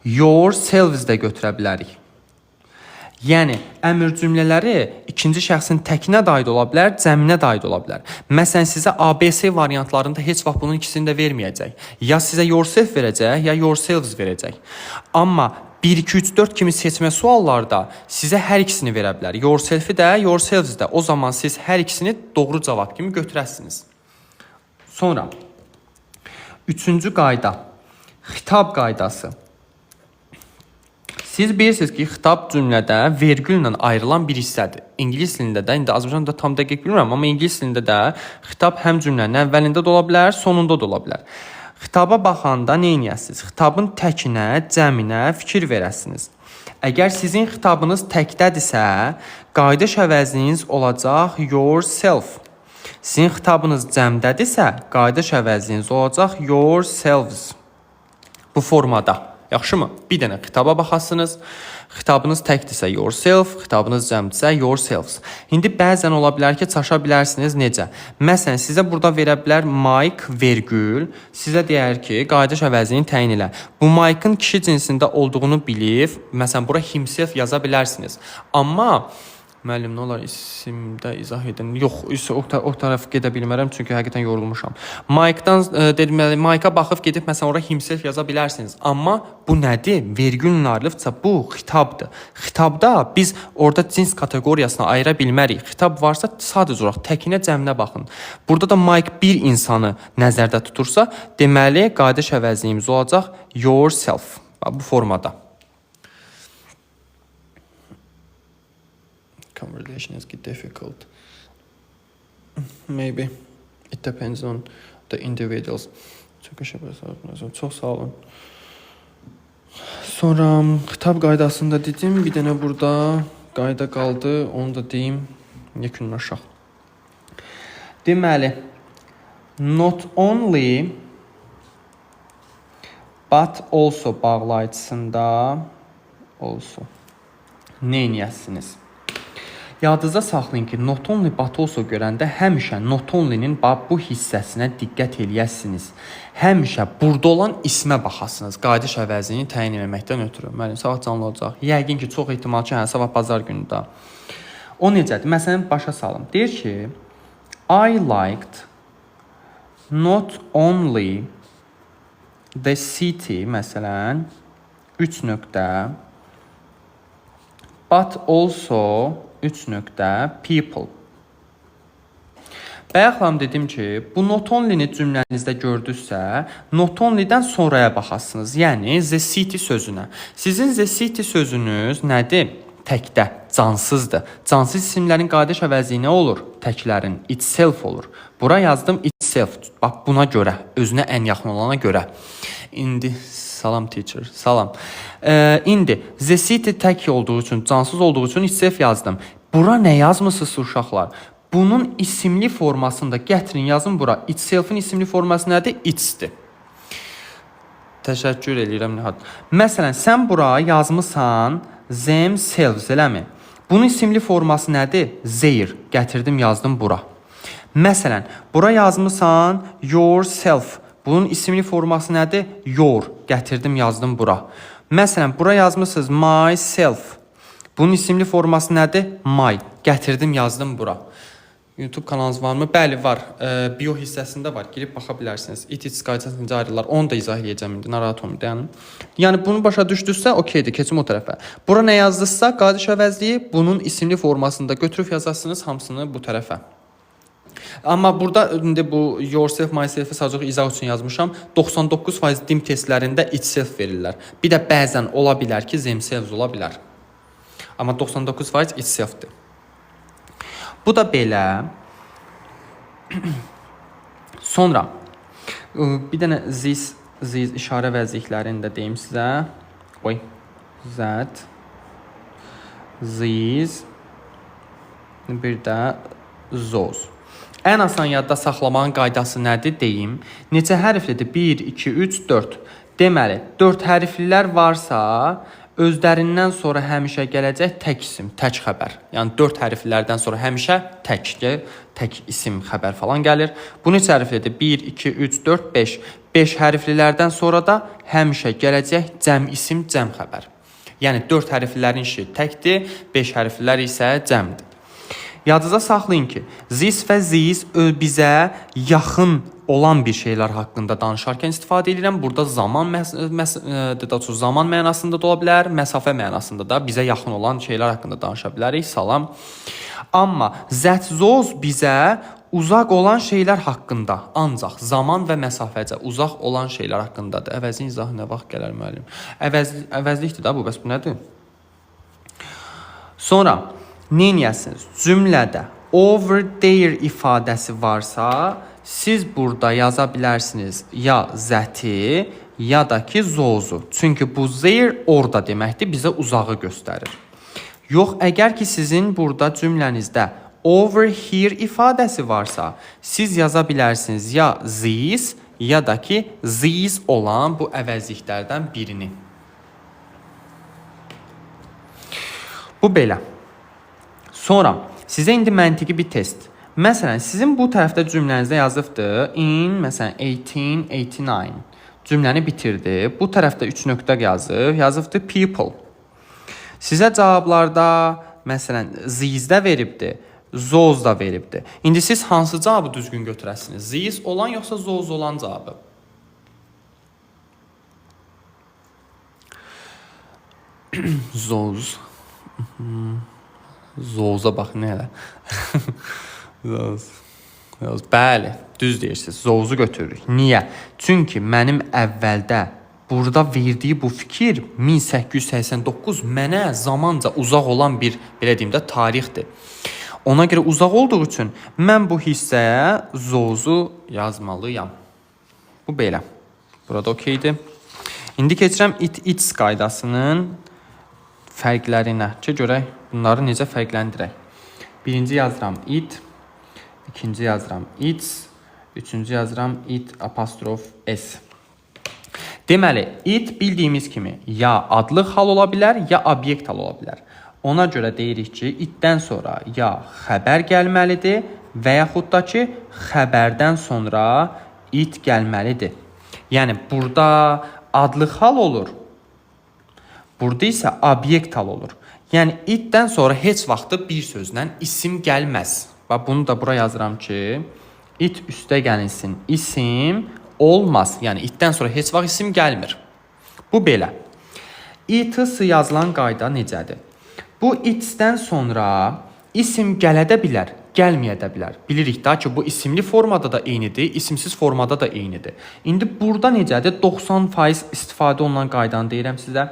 Yourselves də götürə bilərik. Yəni, əmr cümlələri ikinci şəxsin təkinə də aid ola bilər, cəminə də aid ola bilər. Məsələn, sizə ABC variantlarında heç vaxt bunun ikisini də verməyəcək. Ya sizə yourself verəcək, ya yourselves verəcək. Amma 1, 2, 3, 4 kimi seçmə suallarda sizə hər ikisini verə bilər. Yourself-i də, yourselves də. O zaman siz hər ikisini doğru cavab kimi götürəsiniz. Sonra, üçüncü qayda, xitab qaydası. Siz bilirsiniz ki, xitab cümlədə vergüllə ayrılan bir hissədir. İngilis dilində də, indi Azərbaycanda tam dəqiq bilmirəm, amma ingilis dilində də xitab həm cümlənin əvvəlində də ola bilər, sonunda da ola bilər. Xitaba baxanda nə edəsiniz? Xitabın təkinə, cəminə fikir verəsiniz. Əgər sizin xitabınız təkdədirsə, qayıdış əvəzliyiniz olacaq yourself. Sizin xitabınız cəmdədirsə, qayıdış əvəzliyiniz olacaq yourselves. Bu formada. Yaxşımı? Bir dənə xitaba baxasınız. Xitabınız təkdirsə yourself, xitabınız cəmdirsə yourselves. İndi bəzən ola bilər ki, çaşa bilərsiniz necə? Məsələn, sizə burada verə bilər Mike vergül. Sizə deyər ki, qayıdış əvəzliyini təyin elə. Bu Mike'ın kişi cinsində olduğunu bilib, məsələn, bura himself yaza bilərsiniz. Amma müəllim, nə olar isimdə izah edin. Yox, o tərəf gedə bilmərəm, çünki həqiqətən yorulmuşam. Mike'a baxıb gedib, məsələn, oraya himself yaza bilərsiniz. Amma bu nədir? Vergüllə ayrılıbsa, bu xitabdır. Xitabda biz orada cins kateqoriyasına ayıra bilmərik. Xitab varsa, sadəcə olaraq təkinə cəminə baxın. Burada da Mike bir insanı nəzərdə tutursa, deməli, qayıdış əvəzliyimiz olacaq yourself. Bu formada. Conversation is difficult. Maybe. It depends on the individuals. Çox sağ olun. Sonra xitab qaydasında dedim. Bir dənə burada qayda qaldı. Onu da deyim. Yekunlaşaq. Deməli, not only but also bağlayıcısında also nə edəsiniz? Yadınızda saxlayın ki, not only but also görəndə həmişə not only'nin bu hissəsinə diqqət eləyəsiniz. Həmişə burada olan ismə baxasınız. Qayıdış əvəzliyini təyin etməkdən ötürü. Müəllim, sabah canlı olacaq. Yəqin ki, çox ehtimal ki, sabah bazar günü də. O necədir? Məsələn, başa salım. Deyir ki, I liked not only the city, məsələn, 3 nöqtə, but also 3 nöqtə people. Bayaq xanım dedim ki, bu not only-ni cümlənizdə gördünüzsə, not only-dən sonraya baxasınız. Yəni the city sözünə. Sizin the city sözünüz nədir? Təkdə, cansızdır. Cansız isimlərin qadeş əvəzi nə olur? Təklərin itself olur. Bura yazdım itself. Bax buna görə, özünə ən yaxın olana görə. İndi salam teacher, salam. İndi the city tək olduğu üçün, cansız olduğu üçün itself yazdım. Bura nə yazmısınız uşaqlar? Bunun isimli formasında gətirin yazın bura. Itself'in isimli forması nədir? Its'dir. Təşəkkür edirəm Nihat. Məsələn, sən bura yazmısan themselves, eləmi? Bunun isimli forması nədir? Their. Gətirdim, yazdım bura. Məsələn, bura yazmısan yourself. Bunun isimli forması nədir? Your. Gətirdim, yazdım bura. Məsələn, bura yazmısınız myself. Bunun isimli forması nədir? My. Gətirdim, yazdım bura. YouTube kanalınız varmı? Bəli, var. Bio hissəsində var. Girib baxa bilərsiniz. It qaydasında ayrılırlar. Onu da izah edəcəm indi. Narahat olmayın. Yəni bunu başa düşdünüzsə, okeydir. Keçim o tərəfə. Bura nə yazdınızsa, qadeş əvəzliyi bunun isimli formasında götürüb yazarsınız hamısını bu tərəfə. Amma burada indi bu yourself, myself-i sadəcə izah üçün yazmışam. 99% dim testlərində itself verirlər. Bir də bəzən ola bilər ki, themselves ola bilər. Amma 99% itself-dir. Bu da belə. Sonra bir dənə this işarə vəziklərini də deyim sizə. Oy. That. These. Bir də those. Ən asan yadda saxlamağın qaydası nədir deyim. Neçə hərflidir? 1, 2, 3, 4. Deməli, 4 hərflilər varsa, özlərindən sonra həmişə gələcək tək isim, tək xəbər. Yəni 4 hərflərdən sonra həmişə tək isim, xəbər falan gəlir. Bu neçə hərflidir? 1, 2, 3, 4, 5. 5 hərflilərdən sonra da həmişə gələcək cəm isim, cəm xəbər. Yəni 4 hərflilərin işi təkdir, 5 hərflilər isə cəmdir. Yadınızda saxlayın ki, this və these bizə yaxın olan bir şeylər haqqında danışarkən istifadə edirəm. Burada zaman mənasında da ola bilər, məsafə mənasında da bizə yaxın olan şeylər haqqında danışa bilərik. Salam. Amma that those bizə uzaq olan şeylər haqqında, ancaq zaman və məsafəcə uzaq olan şeylər haqqındadır. Əvəzin izahı nə vaxt gələr müəllim? Əvəzlikdir da bu, bəs bu nədir? Sonra neyniyəsiniz? Cümlədə over there ifadəsi varsa, siz burada yaza bilərsiniz ya zəti, ya da ki zozu. Çünki bu there orada deməkdir, bizə uzağı göstərir. Yox, əgər ki sizin burada cümlənizdə over here ifadəsi varsa, siz yaza bilərsiniz ya these, ya da ki these olan bu əvəzliklərdən birini. Bu belə. Sonra sizə indi məntiqi bir test. Məsələn, sizin bu tərəfdə cümlənizdə yazıbdır in, məsələn, 1889. Cümləni bitirdi. Bu tərəfdə 3 nöqtə yazıbdır people. Sizə cavablarda, məsələn, these-də veribdir, those da veribdir. İndi siz hansı cavabı düzgün götürəsiniz? These olan yoxsa those olan cavabı? Those. Zoza bax nə elə. Bəli, düz deyirsiniz. Zozu götürürük. Niyə? Çünki mənim əvvəldə burada verdiyi bu fikir 1889 mənə zamanca uzaq olan bir, belə deyim də, tarixdir. Ona görə uzaq olduğu üçün mən bu hissəyə zozu yazmalıyam. Bu belə. Burada okeydir. İndi keçirəm its qaydasının fərqlərinə ki, görək bunları necə fərqləndirək. Birinci yazıram it, ikinci yazıram its, üçüncü yazıram it apostrof s. Deməli, it bildiyimiz kimi ya adlı hal ola bilər, ya obyekt hal ola bilər. Ona görə deyirik ki, itdən sonra ya xəbər gəlməlidir və yaxud da ki, xəbərdən sonra it gəlməlidir. Yəni, burada adlı hal olur. Burada isə obyekt hal olur. Yəni, itdən sonra heç vaxtı bir sözlə isim gəlməz. Və bunu da bura yazıram ki, it üstə gəlinsin, isim olmaz. Yəni, itdən sonra heç vaxt isim gəlmir. Bu belə. It-sı yazılan qayda necədir? Bu itsdən sonra isim gələ də bilər, gəlməyə də bilər. Bilirik də ki, bu isimli formada da eynidir, isimsiz formada da eynidir. İndi burada necədir? 90% istifadə olunan qaydanı deyirəm sizə.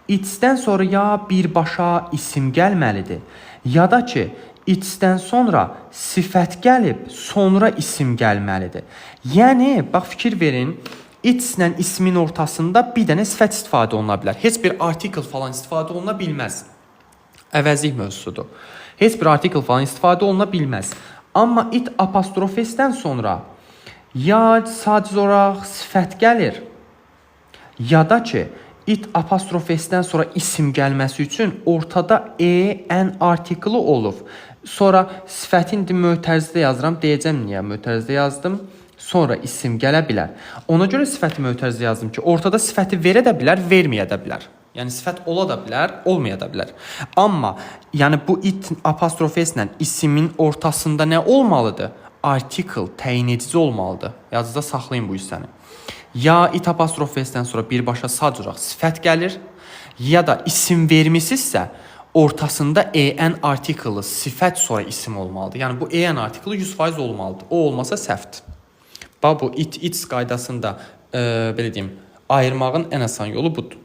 It's-dən sonra ya birbaşa isim gəlməlidir, ya da ki, it's-dən sonra sifət gəlib, sonra isim gəlməlidir. Yəni, bax fikir verin, it's-lə ismin ortasında bir dənə sifət istifadə oluna bilər. Heç bir article falan istifadə oluna bilməz. Əvəzlik mövzusudur. Heç bir article falan istifadə oluna bilməz. Amma it apostrof s-dən sonra ya sadəcə olaraq sifət gəlir, ya da ki, it apostrof s-dən sonra isim gəlməsi üçün ortada en artiklı olub. Sonra sifətin mötərizədə yazıram. Deyəcəm niyə mötərizədə yazdım. Sonra isim gələ bilər. Ona görə sifəti mötərizədə yazdım ki, ortada sifəti verə də bilər, verməyə də bilər. Yəni sifət ola da bilər, olmaya da bilər. Amma yəni bu it apostrof s-lə isimin ortasında nə olmalıdır? Article, təyin edici olmalıdır. Yazıda saxlayın bu hissəni. Ya it apostrof s-dən sonra birbaşa sadəcə olaraq sifət gəlir, ya da isim vermisinizsə ortasında en artiklı sifət sonra isim olmalıdır. Yəni bu en artiklı 100% olmalıdır. O olmasa səhvdir. Bax bu it qaydasında belə deyim, ayırmağın ən asan yolu budur.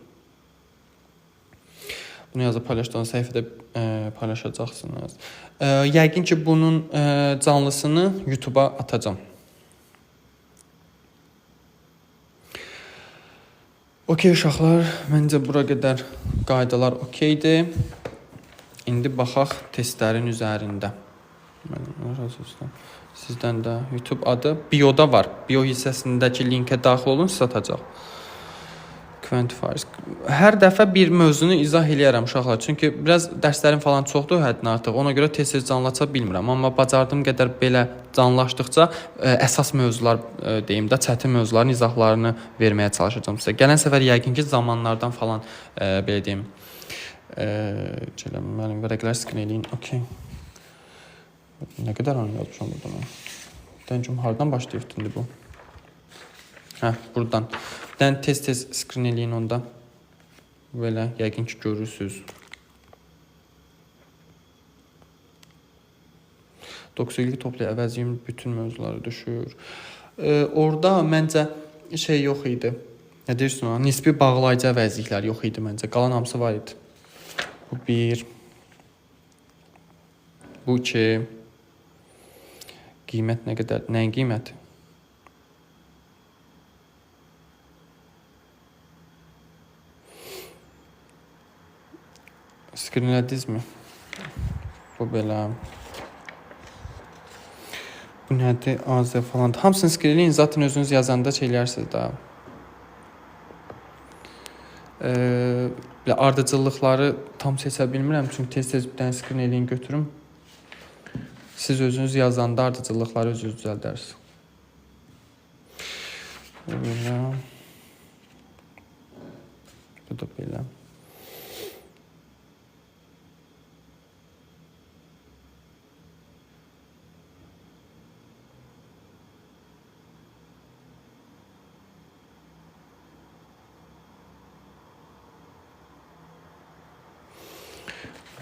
Bunu yazıb paylaşdığınız səhifədə paylaşacaqsınız. Yəqin ki, bunun canlısını YouTube-a atacağam. Okey uşaqlar, məncə bura qədər qaydalar okeydir. İndi baxaq testlərin üzərində. Sizdən də YouTube adı bioda var. Bio hissəsindəki linkə daxil olun, siz atacaq. Hər dəfə bir mövzunu izah eləyərəm uşaqlar. Çünki biraz dərslərim falan çoxdur həddən artıq. Ona görə tez-tez canlaça bilmirəm. Amma bacardığım qədər belə canlaşdıqca əsas mövzular deyim də, çətin mövzuların izahlarını verməyə çalışacağam sizə. Gələn səfər yəqin ki, zamanlardan falan belə deyim. Mənim vərəqlər skrin eləyin. Okey. Nə qədər anı yazmışam burada mən? Dəncüm, hardan başlayıb indi bu? Buradan. Tez-tez skrin eləyin onda. Belə, yəqin ki, görürsünüz. 9 toplu əvəziyin bütün mövzuları düşür. Orada məncə şey yox idi. Nə deyirsin ona? Nisbi bağlayıcı əvəzliklər yox idi məncə. Qalan hamısı var idi. Bu 1. Bu 2. Qiymət nə qədər? Nəyin qiyməti? Skrinlədinizmi? Bu belə. Bu nədir? AZ falan. Hamısını skrinləyin. Zaten özünüz yazanda eləyərsiniz də. Ardıcıllıqları tam seçə bilmirəm. Çünki tez-tez bir dənə skrinləyin götürüm. Siz özünüz yazanda ardıcıllıqları özünüz düzəldərsiniz. Bu belə. Bu da belə.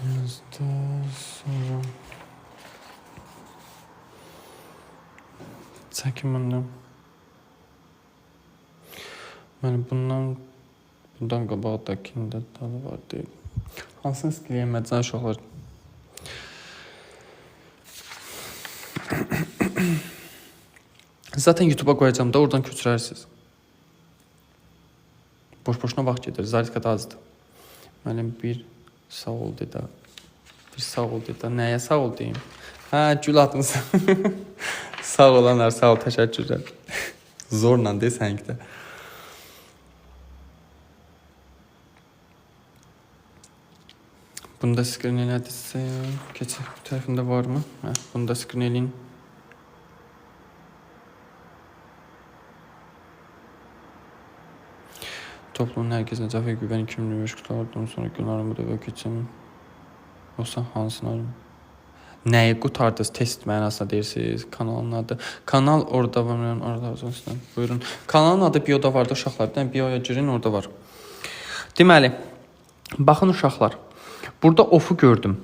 Yazdı sonra. Çəkin məndən. Mənim bundan qabaqdakində dalı var deyil. Hansını skiləyəməcən uşaqlar? Zaten YouTube-a qoyacağım da oradan köçürərsiniz. Boş-boşuna vaxt gedir. Zaritka da azdır. Mənim bir sağ ol dedə. Bir sağ ol dedə. Nəyə sağ ol deyim? Gül atınız. Sağ olanlar, sağ ol, təşəkkürlər. Zorla desən ki də. Bunda skrin elədirsə, keçək bu tərəfində varmı? Bunda skrin eləyin. Toplumun hər kəsinə cəfə güvən 2023 qutardan sonra günlərimi də və keçəm. Yoxsa hansını arım? Nəyi qutardınız? Test mənasına deyirsiniz. Kanalın adı. Kanal orada var. Buyurun. Kanalın adı bioda var da uşaqlar. Bioya girin, orada var. Deməli, baxın uşaqlar. Burada ofu gördüm.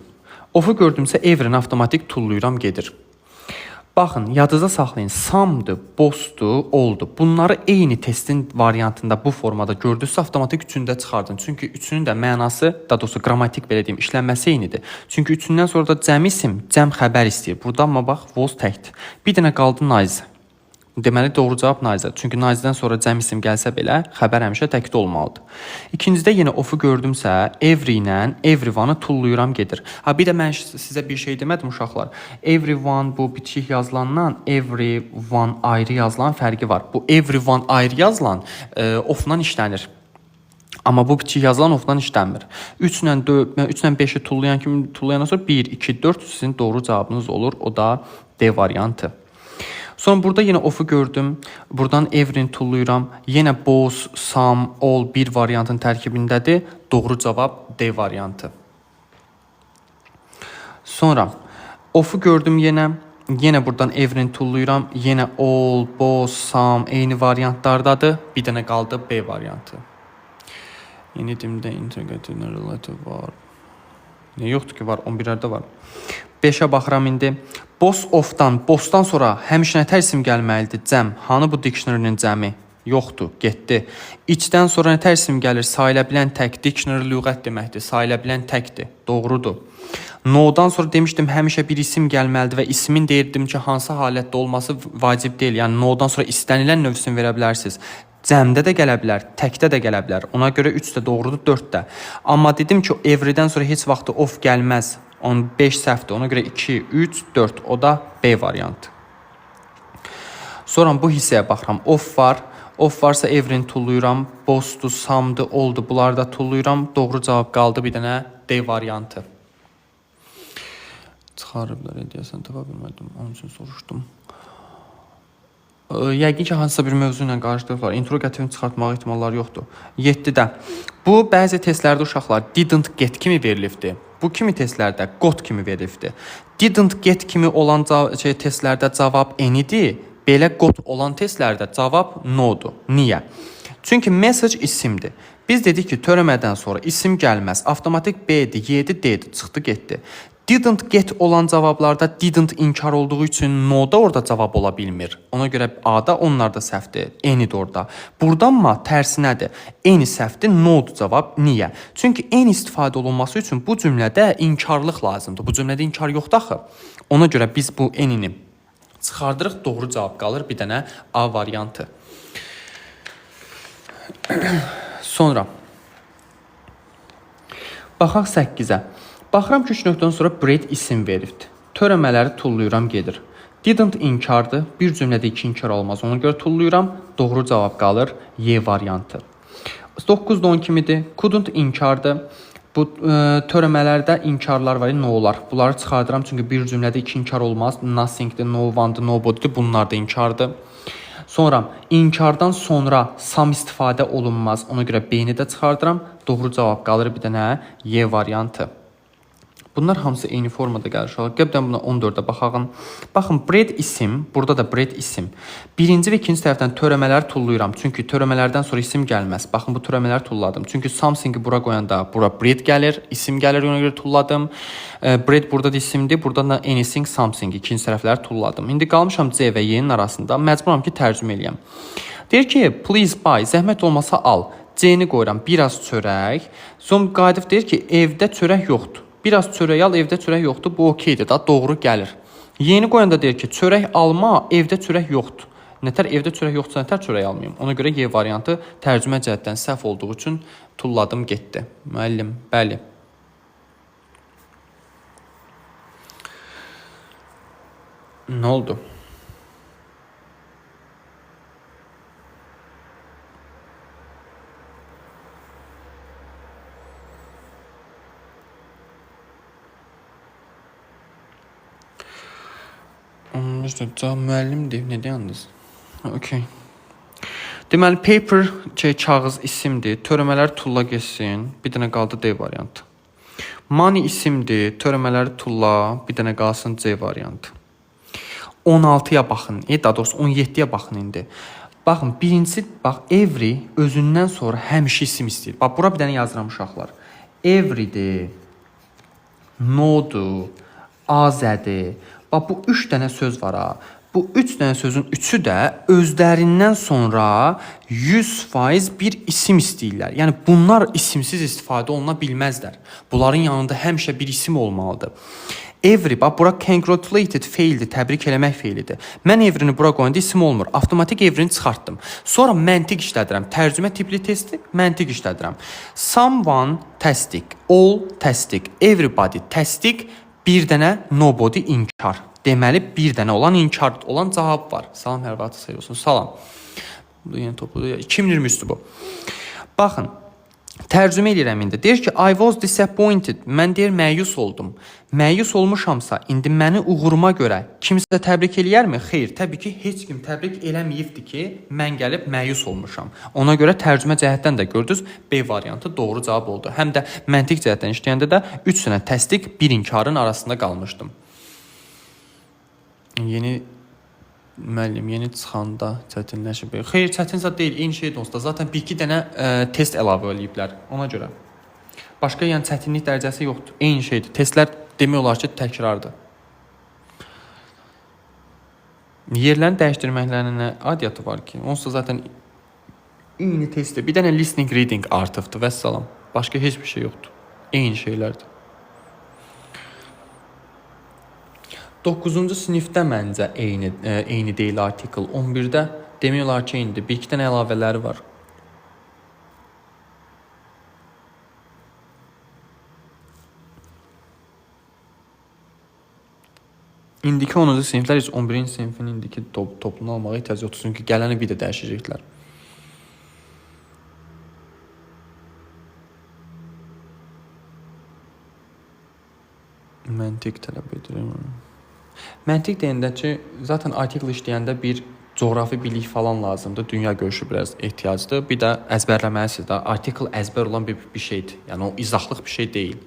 Of-u gördümsə everini avtomatik tullayıram gedir. Baxın, yadınızda saxlayın. Samdır, bossdur, oldu. Bunları eyni testin variantında bu formada gördünüzsə avtomatik üçündə çıxardın. Çünki üçünün də mənası, daha doğrusu qrammatik belə deyim, işlənməsi eynidir. Çünki üçündən sonra da cəm isim, cəm xəbər istəyir. Burada amma bax, was təkdir. Bir dənə qaldı nice. Deməli doğru cavab nice. Çünki nice'dən sonra cəm isim gəlsə belə xəbər həmişə təkdə olmalıdır. İkincidə yenə of-u gördümsə, every ilə everyone-ı tullayıram gedir. Ha bir də mən sizə bir şey demədim uşaqlar. Everyone bu bitişik yazılandan everyone ayrı yazılan fərqi var. Bu everyone ayrı yazılan of-la işlənir. Amma bu bitişik yazılan of-la işlənmir. 3 ilə 5-i tullayandan sonra 1, 2, 4 sizin doğru cavabınız olur. O da D variantı. Sonra burada yenə of-u gördüm. Buradan every'ni tullayıram. Yenə both, some, all bir variantın tərkibindədir. Doğru cavab D variantı. Sonra of-u gördüm yenə. Yenə buradan every'ni tullayıram. Yenə all, both, some eyni variantlardadır. Bir dənə qaldı B variantı. Yeni dimdə integrative relative var. Ne yoxdur ki, var, 11-lərdə var. 5-ə baxıram indi. Boss'dan sonra həmişə nətər isim gəlməlidir? Cəm. Hanı bu dictionary-nin cəmi? Yoxdur, getdi. İçdən sonra nətər isim gəlir? Sayıla bilən tək. Dictionary lüğət deməkdir. Sayıla bilən təkdir. Doğrudur. No-dan sonra demişdim, həmişə bir isim gəlməlidir və ismin deyirdim ki, hansı halətdə olması vacib deyil. Yəni, no-dan sonra istənilən növ isim verə bilərsiniz. Cəmdə də gələ bilər, təkdə də gələ bilər. Ona görə 3 də doğrudur, 4 də. Amma dedim ki, every'dən sonra heç vaxt of gəlməz. 15 səhvdir. Ona görə 2, 3, 4. O da B variantı. Sonra bu hissəyə baxıram. Of var. Of varsa every'ni tullayıram. Boss'dur, some'dur, oldu. Bunları da tullayıram. Doğru cavab qaldı bir dənə D variantı. Çıxarıblar, deyəsən, tapa bilmədim. Onun üçün soruşdum. Yəqin ki, hansısa bir mövzu ilə qarşılayıblar. Interrogativini çıxartmaq ihtimalları yoxdur. 7-də. Bu, bəzi testlərdə uşaqlar didn't get kimi verilibdir. Bu kimi testlərdə got kimi verilibdir. Didn't get kimi olan testlərdə cavab N-idir. Belə got olan testlərdə cavab no-dur. Niyə? Çünki message isimdir. Biz dedik ki, törəmədən sonra isim gəlməz. Avtomatik B-dir, Y-dir, D-dir. Çıxdı, getdi. Didn't get olan cavablarda didn't inkar olduğu üçün no-da orada cavab ola bilmir. Ona görə A-da onlar da səhvdir. N-idir orada. Buradanmı tərsinədir. N səhvdir, no-dur cavab. Niyə? Çünki N istifadə olunması üçün bu cümlədə inkarlıq lazımdır. Bu cümlədə inkar yoxdur axı. Ona görə biz bu N-ini çıxardırıq. Doğru cavab qalır. Bir dənə A variantı. Sonra baxaq 8-ə. Baxıram ki, 3 nöqtədən sonra bread isim veribdir. Törəmələri tullayıram gedir. Didn't inkardır. Bir cümlədə 2 inkar olmaz. Ona görə tullayıram. Doğru cavab qalır. Y variantı. 9-da 10 kimidir. Couldn't inkardır. Bu törəmələrdə inkarlar var, no-lar. Bunları çıxardıram çünki bir cümlədə 2 inkar olmaz. Nothing'dir, no one'dır, nobody'dir. Bunlar da inkardır. Sonra inkardan sonra some istifadə olunmaz. Ona görə B-ni də çıxardıram. Doğru cavab qalır bir dənə Y variantı. Bunlar hamısı eyni formada gəlir. Qəbdən buna 14-də baxaq. Baxın, bread isim, burada da bread isim. Birinci və ikinci tərəfdən törəmələri tullayıram. Çünki törəmələrdən sonra isim gəlməz. Baxın, bu törəmələri tulladım. Çünki something-i bura qoyanda bura bread gəlir, isim gəlir, ona görə tulladım. Bread burada da isimdir, burada da anything, something, ikinci tərəfləri tulladım. İndi qalmışam C və Y-nin arasında. Məcburam ki, tərcümə eləyəm. Deyir ki, please buy, zəhmət olmasa al. C-ni qoyuram, biraz çörək. Sonra Qadir deyir ki, evdə çörək yoxdur. Biraz çörək al, evdə çörək yoxdur, bu okeydir da, doğru gəlir. Yeni qoyanda deyir ki, çörək alma, evdə çörək yoxdur. Nətər evdə çörək yoxdursa, nətər çörək almayım? Ona görə Y variantı tərcümə cəhətdən səhv olduğu üçün tulladım, getdi. Müəllim, bəli. Nə oldu? Müəllimdir, nə deyəndiniz? Okay. Deməli, paper kağız isimdir, törəmələri tulla geçsin, bir dənə qaldı D variantı. Money isimdir, törəmələri tulla, bir dənə qalsın C variantı. 16-ya baxın, daha doğrusu 17-yə baxın indi. Baxın, birincisi, bax, every özündən sonra həmişə isim istəyir. Bax, bura bir dənə yazıram uşaqlar. Everydir. nodur, azədir. Bax, bu 3 dənə söz var ha. Bu 3 dənə sözün üçü də özlərindən sonra 100% bir isim istəyirlər. Yəni bunlar isimsiz istifadə oluna bilməzlər. Bunların yanında həmişə bir isim olmalıdır. Every, bax, bura congratulated feildir, təbrik eləmək feilidir. Mən every'ni bura qoyanda isim olmur. Avtomatik every'ni çıxartdım. Sonra məntiq işlədirəm. Tərcümə tipli testi məntiq işlədirəm. Someone təsdiq, all təsdiq, everybody təsdiq, bir dənə nobody inkar. Deməli, bir dənə olan inkar olan cavab var. Salam, hər vaxt xeyir olsun. Salam. Bu yeni topludur. 2023-dür bu. Baxın, tərcümə edirəm indi. Deyir ki, I was disappointed. Mən deyir, məyus oldum. Məyus olmuşamsa, indi məni uğuruma görə kimsə təbrik eləyərmi? Xeyr, təbii ki, heç kim təbrik eləməyibdir ki, mən gəlib məyus olmuşam. Ona görə tərcümə cəhətdən də gördünüz, B variantı doğru cavab oldu. Həm də məntiq cəhətdən işləyəndə də 3 dənə təsdiq, bir inkarın arasında qalmışdım. Yeni müəllim, yeni çıxanda çətinləşib. Xeyr, çətinsə deyil, eyni şeydir onsuz da. Zaten 1-2 dənə test əlavə eləyiblər ona görə. Başqa yəni çətinlik dərəcəsi yoxdur. Eyni şeydir. Testlər demək olar ki, təkrardır. Yerlərini dəyişdirməklərinin nə adiyyatı var ki? Onsuz da zaten eyni testdir. Bir dənə listening, reading artıqdır və salam. Başqa heç bir şey yoxdur. Eyni şeylərdir. 9-cu sinifdə məncə eyni deyil artikel. 11-də demək olar ki, eynidir. 1-2 dənə əlavələri var. İndiki 10-cu siniflər heç 11-ci sinifin indiki toplunu almağa ehtiyac yoxdur. Çünki gələni bir də dəyişəcəklər. Məntiq tələb edirəm. Məntiq deyəndə ki, zaten artikel işləyəndə bir coğrafi bilik falan lazımdır. Dünya görüşü biraz ehtiyacdır. Bir də əzbərləməlisiniz də. Artikel əzbər olan bir şeydir. Yəni o izahlıq bir şey deyil.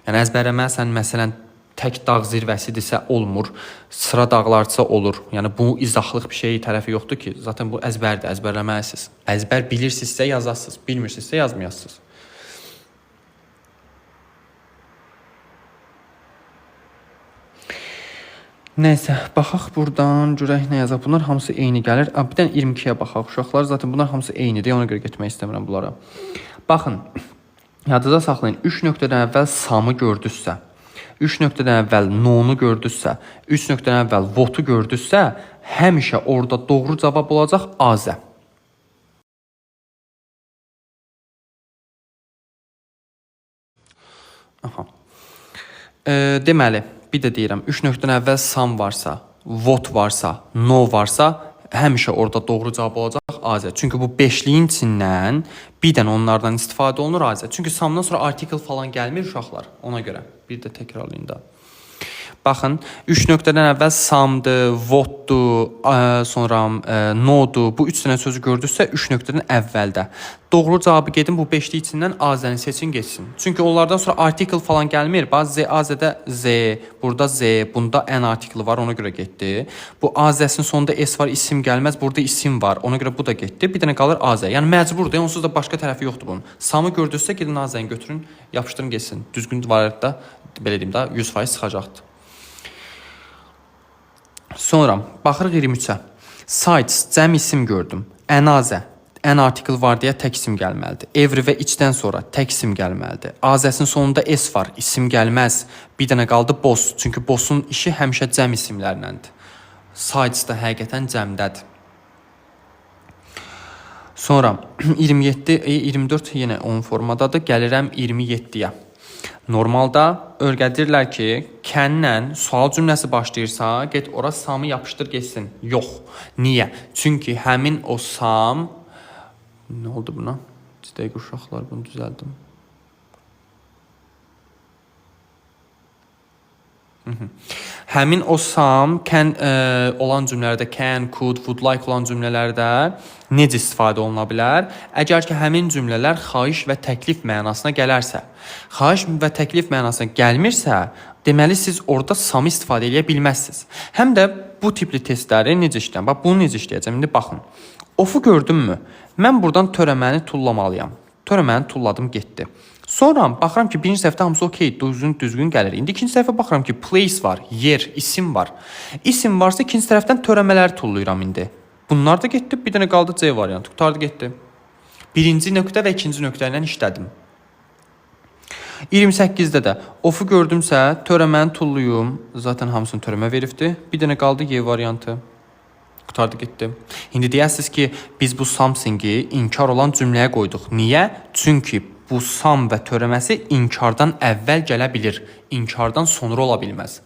Yəni əzbərləməlisən, məsələn, tək dağ zirvəsidirsə olmur. Sıra dağlarsa olur. Yəni bu izahlıq bir şey tərəfi yoxdur ki. Zaten bu əzbərdir, əzbərləməlisiniz. Əzbər bilirsinizsə yazasınız, bilmirsinizsə yazmayasınız. Nəysə, baxaq buradan, görək nə yazaq. Bunlar hamısı eyni gəlir. Bir dənə 22-yə baxaq uşaqlar. Zaten bunlar hamısı eynidir. Ona görə getmək istəmirəm bunlara. Baxın, yadınızda saxlayın. 3 nöqtədən əvvəl samı gördünüzsə, 3 nöqtədən əvvəl nonu gördünüzsə, 3 nöqtədən əvvəl votu gördünüzsə, həmişə orada doğru cavab olacaq azə. Aha. Deməli, bir də deyirəm, 3 nöqtədən əvvəl sam varsa, vot varsa, no varsa, həmişə orada doğru cavab olacaq azə. Çünki bu 5-liyin içindən bir dənə onlardan istifadə olunur azə. Çünki samdan sonra artikel falan gəlmir uşaqlar. Ona görə bir də təkrarlayın da. Baxın, 3 nöqtədən əvvəl samdır, votdur, sonra nodur. Bu 3 dənə sözü gördünüzsə 3 nöqtədən əvvəldə. Doğru cavabı gedin bu 5-lik içindən azəni seçin geçsin. Çünki onlardan sonra artikel falan gəlmir. Bax azədə z, burada z, bunda n artikli var, ona görə getdi. Bu azəsin sonunda s var, isim gəlməz. Burada isim var, ona görə bu da getdi. Bir dənə qalır azə. Yəni məcburdur, onsuz da başqa tərəfi yoxdur bunun. Samı gördünüzsə gedin azəni götürün, yapışdırın geçsin. Düzgün variantda belə deyim də 100% çıxacaqdır. Sonra baxırıq 23-ə. Sites, cəm isim gördüm. Ənazə, ən artikel var deyə tək isim gəlməlidir. Every və içdən sonra tək isim gəlməlidir. Azəsin sonunda s var, isim gəlməz. Bir dənə qaldı boss, çünki boss'un işi həmişə cəm isimlərləndir. Sites da həqiqətən cəmdədir. Sonra 27, 24 yenə 10 formadadır. Gəlirəm 27-yə. Normalda öyrədirlər ki, kənlə sual cümləsi başlayırsa, get ora samı yapışdır geçsin. Yox. Niyə? Çünki həmin o sam... Nə oldu buna? Dəqiq uşaqlar, bunu düzəldim. Həmin o sam olan cümlələrdə, can, could, would like olan cümlələrdə necə istifadə oluna bilər? Əgər ki, həmin cümlələr xahiş və təklif mənasına gələrsə, xahiş və təklif mənasına gəlmirsə, deməli siz orada samı istifadə edə bilməzsiniz. Həm də bu tipli testləri necə işləyəm? Bax, bunu necə işləyəcəm? İndi baxın. Of'u gördünmü? Mən buradan törəməni tullamalıyam. Törəməni tulladım, getdi. Sonra baxıram ki, birinci səhvdə hamısı okey, düzgün gəlir. İndi ikinci səhvə baxıram ki, place var, yer, isim var. İsim varsa ikinci tərəfdən törəmələri tullayıram indi. Bunlar da getdi, bir dənə qaldı C variantı. Qutardı getdi. Birinci nöqtə və ikinci nöqtə ilə işlədim. 28-də də ofu gördümsə, törəməni tulluyum. Zaten hamısını törəmə veribdi. Bir dənə qaldı Y variantı. Qutardı getdi. İndi deyəsiniz ki, biz bu something-i inkar olan cümləyə qoyduq. Niyə? Çünki bu sam və törəməsi inkardan əvvəl gələ bilir. İnkardan sonra ola bilməz.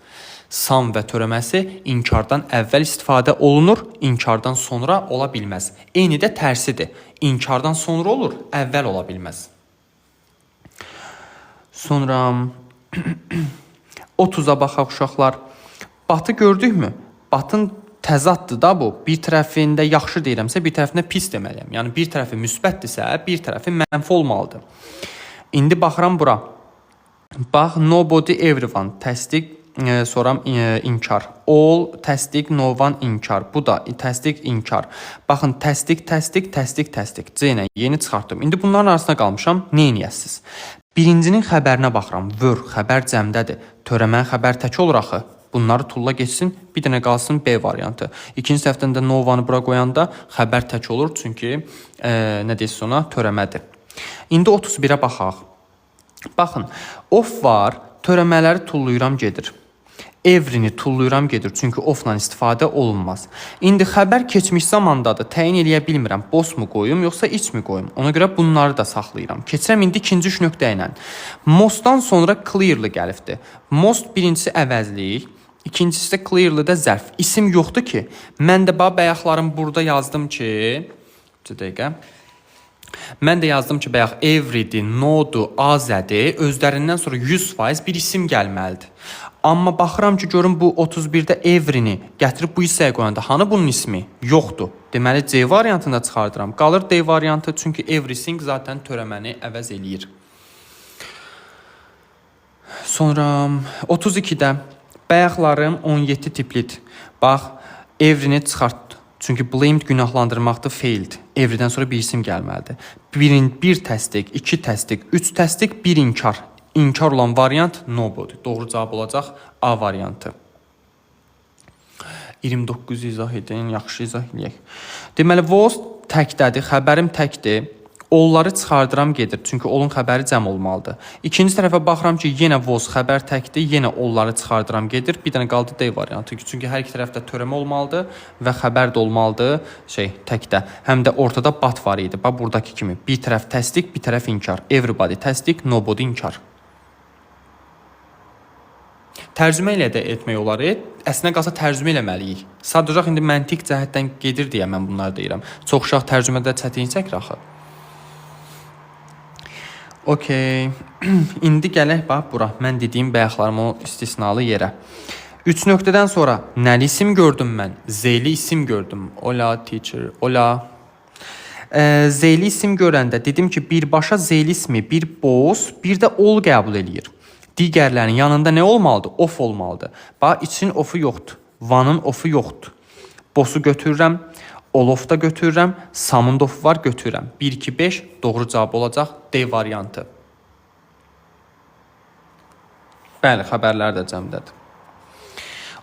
Sam və törəməsi inkardan əvvəl istifadə olunur, inkardan sonra ola bilməz. Eyni də tərsidir. İnkardan sonra olur, əvvəl ola bilməz. Sonra 30-a baxaq uşaqlar. Batı gördükmü? Batın təzaddır da bu. Bir tərəfində yaxşı deyirəmsə, bir tərəfində pis deməliyəm. Yəni bir tərəfi müsbətdirsə, bir tərəfi mənfi olmalıdır. İndi baxıram bura. Bax, nobody, everyone, təsdiq, sonra inkar. All, təsdiq, no one, inkar. Bu da təsdiq, inkar. Baxın, təsdiq, təsdiq, təsdiq, təsdiq. C ilə yeni çıxartdım. İndi bunların arasında qalmışam. Nə edəsiniz? Birincinin xəbərinə baxıram. Were, xəbər cəmdədir. Törəmən xəbər tək olur axı. Bunları tulla geçsin, bir dənə qalsın B variantı. İkinci səhvdən də no one-ı bura qoyanda xəbər tək olur, çünki nə deyirsiz ona? Törəmədir. İndi 31-ə baxaq. Baxın, of var, törəmələri tullayıram gedir. Every'ni tulluyuram gedir, çünki ofla istifadə olunmaz. İndi xəbər keçmiş zamandadır, təyin eləyə bilmirəm, boss mu qoyum, yoxsa iç mi qoyum? Ona görə bunları da saxlayıram. Keçirəm indi ikinci üç nöqtə ilə. Mostdan sonra clearly gəlibdir. Most birincisi əvəzlik, ikincisi də clearly də zərf. İsim yoxdur ki, mən də bayaqlarım burada yazdım ki, bir dəqiqə. Mən də yazdım ki, bayaq every'dir, no'dur, azədir, özlərindən sonra 100% bir isim gəlməlidir. Amma baxıram ki, görün bu 31-də every'ni gətirib bu hissəyə qoyanda hanı bunun ismi? Yoxdur. Deməli C variantında çıxardıram. Qalır D variantı, çünki everything zaten törəməni əvəz eləyir. Sonra 32-də bayaqlarım 17 tiplidir. Bax, every'ni çıxartdı. Çünki blamed günahlandırmaqdır, failed. Every'dən sonra bir isim gəlməlidir. Bir təsdiq, iki təsdiq, üç təsdiq, bir inkar. İnkar olan variant nobody. Doğru cavab olacaq A variantı. 29 izah edin, yaxşı izah edək. Deməli, was təkdədir, xəbərim təkdir. Onları çıxardıram gedir, çünki olun xəbəri cəm olmalıdır. İkinci tərəfə baxıram ki, yenə was xəbər təkdir, yenə onları çıxardıram gedir. Bir dənə qaldı D variantı, çünki hər iki tərəfdə törəmə olmalıdır və xəbər də olmalıdır təkdə. Həm də ortada but var idi, bax buradakı kimi. Bir tərəf təsdiq, bir tərəf inkar. Everybody təsdiq, nobody inkar. Tərcümə ilə də etmək olar. Əslində qalsa tərcümə eləməliyik. Sadəcə indi məntiq cəhətdən gedir deyə mən bunları deyirəm. Çox uşaq tərcümədə çətinlik çəkir axı. Okey. İndi gələk bax bura. Mən dediyim bayaqlarım o istisnalı yerə. 3 nöqtədən sonra nəli isim gördüm mən? Z'li isim gördüm. Ola teacher, ola. Z'li isim görəndə dedim ki, birbaşa Z'li ismi, bir boss, bir də ol qəbul eləyir. Digərlərinin yanında nə olmalıdır? Of olmalıdır. Bax, için ofu yoxdur. Vanın ofu yoxdur. Boss'u götürürəm. Olof da götürürəm. Samın ofu var, götürürəm. 1, 2, 5 doğru cavab olacaq D variantı. Bəli, xəbərlər də cəmdədir.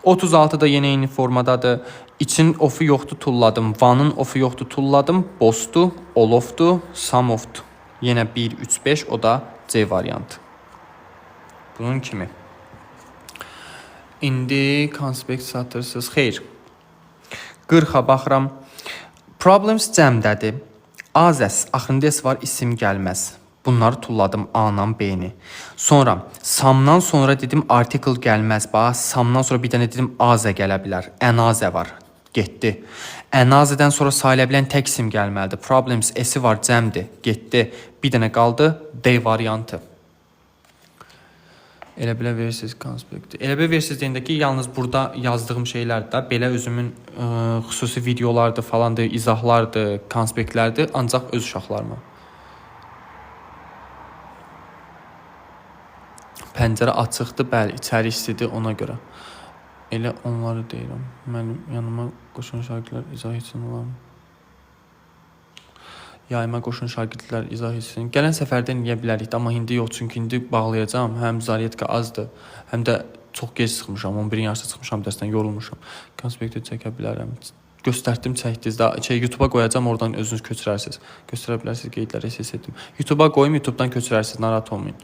36-da yenə eyni formadadır. İçin ofu yoxdur, tulladım. Vanın ofu yoxdur, tulladım. Boss'dur, olofdur, samofdur. Yenə 1, 3, 5 o da C variantı. Bunun kimi. İndi konspekt satırsız. Xeyr. 40-a baxıram. Problems cəmdədir. Azəs, axırında S var, isim gəlməz. Bunları tulladım A-nan B-ni. Sonra samdan sonra dedim article gəlməz. Bax, samdan sonra bir dənə dedim azə gələ bilər. Ənazə var. Getdi. Ənazədən sonra sayıla bilən tək isim gəlməlidir. Problems S-i var, cəmdir. Getdi. Bir dənə qaldı D variantı. Elə belə versiz konspekti. Elə belə versiz deyəndə ki, yalnız burada yazdığım şeylər də belə özümün xüsusi videolardır falandır, izahlardır, konspektlərdir, ancaq öz uşaqlarıma. Pəncərə açıqdır, bəli, içəri istidir ona görə. Elə onları deyirəm. Mənim yanıma qoşan şarkılar izah üçün olarmı? Yayıma qoşun şagirdlər izah etsin. Gələn səfərdə niyə bilərik, amma indi yox, çünki indi bağlayacağam. Həm zaryadka azdır, həm də çox gec çıxmışam, 11-in yarısı çıxmışam dərsdən, yorulmuşam. Konspekti çəkə bilərəm. Göstərdim, çəkdiniz də. YouTube-a qoyacağam, oradan özünüz köçürərsiniz. Göstərə bilərsiniz, qeydləri SS etdim. YouTube-a qoyum, YouTube-dan köçürərsiniz, narahat olmayın.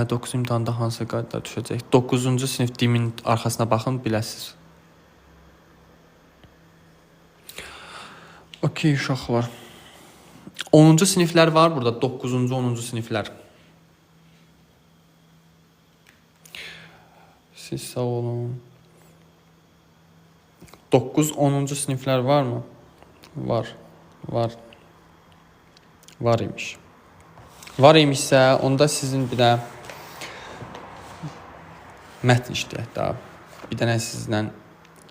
9 imtahanda hansı qaydlar düşəcək? 9-cu sinif dimin arxasına baxın, biləsiniz. Okey, uşaqlar. 10-cu siniflər var burada, 9-cu, 10-cu siniflər. Siz sağ olun. 9-10-cu siniflər varmı? Var. Var imiş. Var imişsə, onda sizin bir də mətn işləyək daha. Bir dənə sizdən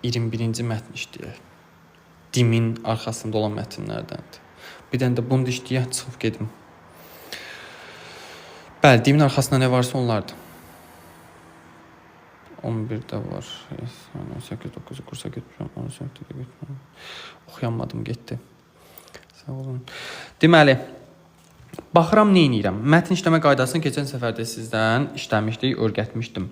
21-ci mətn işləyək. Dimin arxasında olan mətnlərdəndir. Bir dənə də bunu da işləyək, çıxıb gedim. Bəli, dimin arxasında nə varsa onlardır. 11-də var. 18, 9-u kursa götürürəm. 18-də götürürəm. Oxuyanmadım, getdi. Sağ olun. Deməli, baxıram, nə edirəm? Mətn işləmə qaydasını keçən səfərdə sizdən işləmişdik, öyrətmişdim.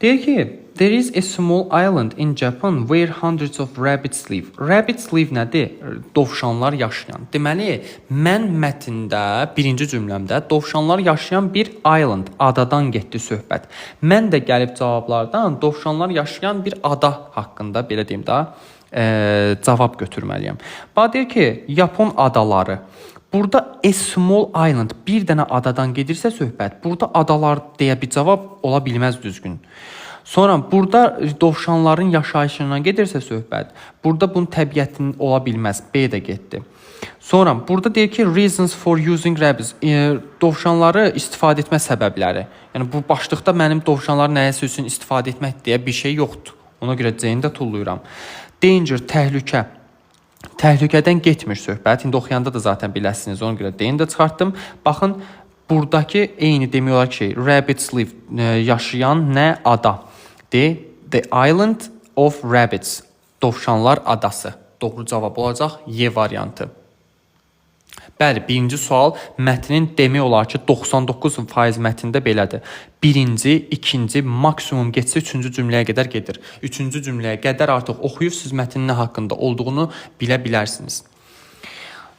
Deyir ki, there is a small island in Japan where hundreds of rabbits live. Rabbits live nədir? Dovşanlar yaşayan. Deməli, mən mətndə, birinci cümləmdə dovşanlar yaşayan bir island, adadan getdi söhbət. Mən də gəlib cavablardan dovşanlar yaşayan bir ada haqqında, belə deyim də, cavab götürməliyəm. Bax, deyir ki, Yapon adaları. Burada a small island, bir dənə adadan gedirsə söhbət, burada adalar deyə bir cavab ola bilməz düzgün. Sonra burada dovşanların yaşayışından gedirsə söhbət, burada bunun təbiətinin ola bilməz, B də getdi. Sonra burada deyir ki, reasons for using rabbits, dovşanları istifadə etmə səbəbləri. Yəni bu başlıqda mənim dovşanları nəyəsə üçün istifadə etmək deyə bir şey yoxdur. Ona görə C-ni də tulluyuram. Danger, təhlükə. Təhlükədən getmir söhbət. İndi oxuyanda da zaten biləsiniz. Ona görə D-ni də çıxartdım. Baxın, buradakı eyni demək olar ki, rabbits live, yaşayan nə ada? The island of rabbits, dovşanlar adası. Doğru cavab olacaq Y variantı. Bəli, birinci sual mətnin demək olar ki, 99% mətndə belədir. Birinci, ikinci, maksimum getsə üçüncü cümləyə qədər gedir. Üçüncü cümləyə qədər artıq oxuyub siz mətnin nə haqqında olduğunu bilə bilərsiniz.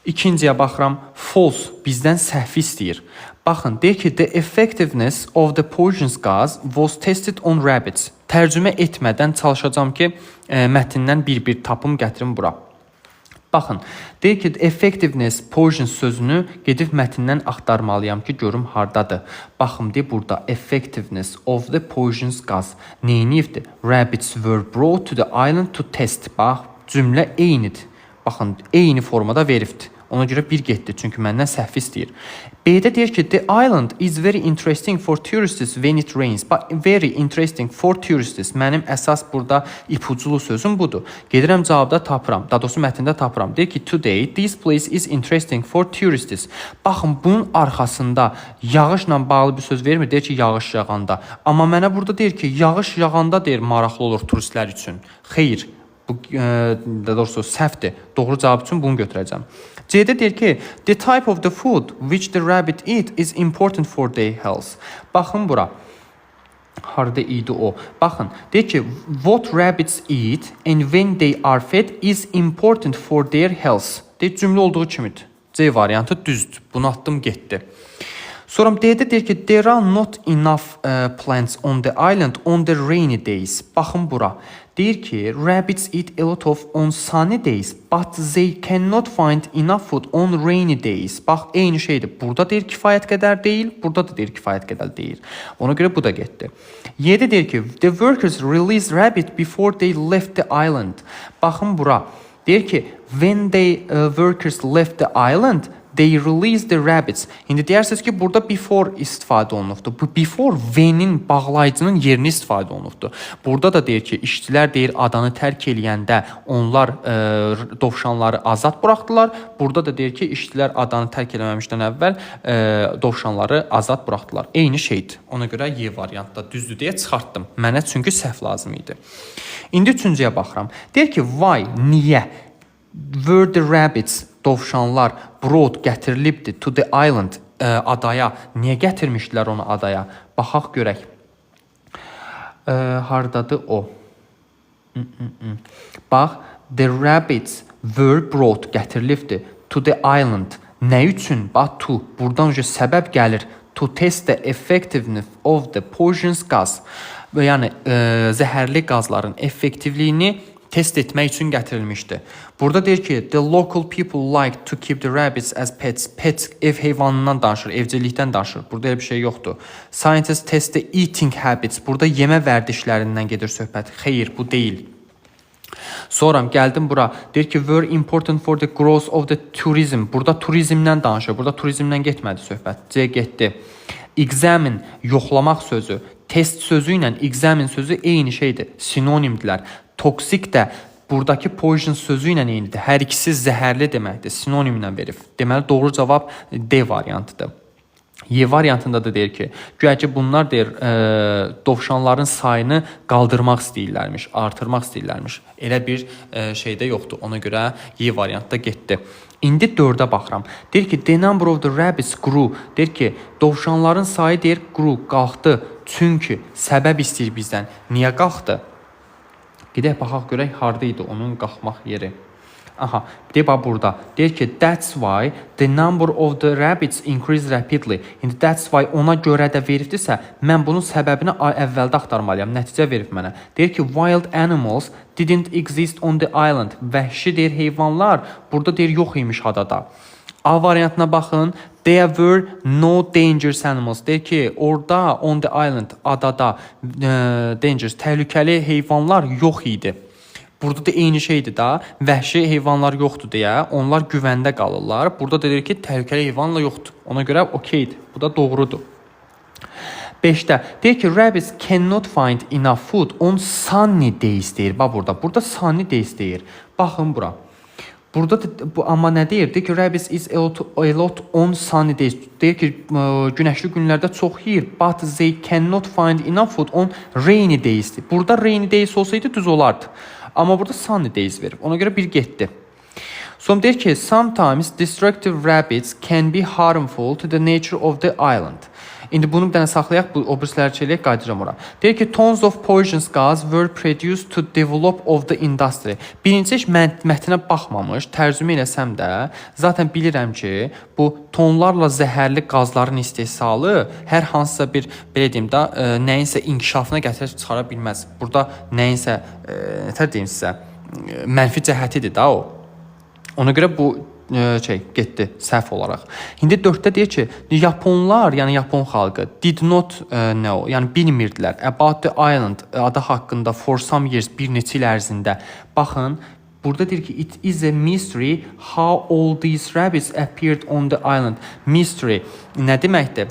İkinciyə baxıram, false, bizdən səhvi istəyir. Baxın, deyir ki, the effectiveness of the poisonous gas was tested on rabbits. Tərcümə etmədən çalışacağam ki, mətndən bir tapım gətirim bura. Baxın, deyir ki, effectiveness, poison sözünü gedib mətndən axtarmalıyam ki, görüm hardadır. Baxın, deyir burada, effectiveness of the poisonous gas. Neyiniyibdir? Rabbits were brought to the island to test. Bax, cümlə eynidir. Baxın, eyni formada veribdir. Ona görə bir getdi, çünki məndən səhv istəyir. B-də deyir ki, the island is very interesting for tourists when it rains. Very interesting for tourists. Mənim əsas burada ipuculu sözüm budur. Gedirəm cavabda tapıram, daha doğrusu mətndə tapıram. Deyir ki, today this place is interesting for tourists. Baxın, bunun arxasında yağışla bağlı bir söz vermir. Deyir ki, yağış yağanda. Amma mənə burada deyir ki, yağış yağanda deyir maraqlı olur turistlər üçün. Xeyr, bu daha doğrusu səhvdir. Doğru cavab üçün bunu götürəcəm. C-də deyir ki, the type of the food which the rabbit eat is important for their health. Baxın bura. Harada idi o? Baxın, deyir ki, what rabbits eat and when they are fed is important for their health. Deyir, cümlə olduğu kimidir. C variantı düzdür. Bunu atdım, getdi. Sonra D-də deyir ki, there are not enough plants on the island on the rainy days. Baxın bura. Deyir ki, rabbits eat a lot of on sunny days, but they cannot find enough food on rainy days. Bax, eyni şeydir. Burada deyir kifayət qədər deyil, burada da deyir kifayət qədər deyil. Ona görə bu da getdi. Y-də deyir ki, the workers released rabbit before they left the island. Baxın bura. Deyir ki, when the workers left the island, they released the rabbits. İndi deyirsiniz ki, burada before istifadə olunubdur. Bu before when-in bağlayıcının yerini istifadə olunubdur. Burada da deyir ki, işçilər deyir adanı tərk eləyəndə onlar dovşanları azad buraxdılar. Burada da deyir ki, işçilər adanı tərk eləməmişdən əvvəl dovşanları azad buraxdılar. Eyni şeydir. Ona görə Y variantda düzdür deyə çıxartdım. Mənə çünki səhv lazım idi. İndi üçüncüyə baxıram. Deyir ki, why, niyə? Were the rabbits, dovşanlar brought gətirilibdi to the island adaya. Niyə gətirmişdilər onu adaya? Baxaq görək. Hardadır o? Bax, the rabbits were brought gətirilibdi to the island. Nə üçün? Bax, to. Buradan önce səbəb gəlir. To test the effectiveness of the poisonous gas. Yəni, zəhərli qazların effektivliyini test etmək üçün gətirilmişdi. Burada deyir ki, the local people like to keep the rabbits as pets. Pets ev heyvanından danışır, evcilikdən danışır. Burada elə bir şey yoxdur. Scientists test the eating habits. Burada yemə vərdişlərindən gedir söhbət. Xeyr, bu deyil. Sonra gəldim bura. Deyir ki, were important for the growth of the tourism. Burada turizmdən danışır. Burada turizmdən getmədi söhbət. C getdi. Examine, yoxlamaq sözü. Test sözü ilə examine sözü eyni şeydir. Sinonimdirlər. Toksik də buradakı poison sözü ilə eynidir. Hər ikisi zəhərli deməkdir. Sinonimlə verib. Deməli, doğru cavab D variantıdır. Y variantında da deyir ki, güya ki bunlar deyir, dovşanların sayını qaldırmaq istəyirlərmiş, artırmaq istəyirlərmiş. Elə bir şeydə yoxdur. Ona görə Y variantda getdi. İndi 4-ə baxıram. Deyir ki, the number of the rabbits grew. Deyir ki, dovşanların sayı deyir, grew, qalxdı. Çünki səbəb istəyir bizdən. Niyə qalxdı? Gedək baxaq görək harda idi onun qalxmaq yeri. Aha, deyir bax burada. Deyir ki, that's why the number of the rabbits increased rapidly. İndi that's why ona görə də veribdirsə, mən bunun səbəbini əvvəldə axtarmalıyam. Nəticə verib mənə. Deyir ki, wild animals didn't exist on the island. Vəhşi deyir heyvanlar burada deyir yox imiş adada. A variantına baxın. There were no dangerous animals. Deyir ki, orada on the island, adada dangerous, təhlükəli heyvanlar yox idi. Burada da eyni şeydir da, vəhşi heyvanlar yoxdur deyə, onlar güvəndə qalırlar. Burada da deyir ki, təhlükəli heyvanla yoxdur. Ona görə okeydir. Bu da doğrudur. 5-də deyir ki, rabbits cannot find enough food on sunny days deyir. Bax burada. Burada sunny days deyir. Baxın bura. Burada bu amma nə deyir? Deyir ki, rabbits is a lot on sunny days. Deyir ki, günəşli günlərdə çox yeyir. But they cannot find enough food on rainy days. Burada rainy days olsaydı düz olardı. Amma burada sunny days verib. Ona görə bir getdi. Sonra deyir ki, sometimes destructive rabbits can be harmful to the nature of the island. İndi bunu bir dənə saxlayaq, bu obrisləri çeləyək, qayıdacam ora. Deyir ki, tons of poisonous gas were produced to develop of the industry. Birinci heç mətnə baxmamış, tərcümə eləsəm də, zaten bilirəm ki, bu tonlarla zəhərli qazların istehsalı hər hansısa bir, belə deyim də, nəyinsə inkişafına gətirib çıxara bilməz. Burada nəyinsə, nətər deyim sizə, mənfi cəhətidir da o. Ona görə bu getdi səhv olaraq. İndi 4-də deyir ki, Yaponlar, yəni Yapon xalqı did not know, yəni bilmirdilər about the island, ada haqqında for some years, bir neçə il ərzində. Baxın, burada deyir ki, it is a mystery how all these rabbits appeared on the island. Mystery nə deməkdir?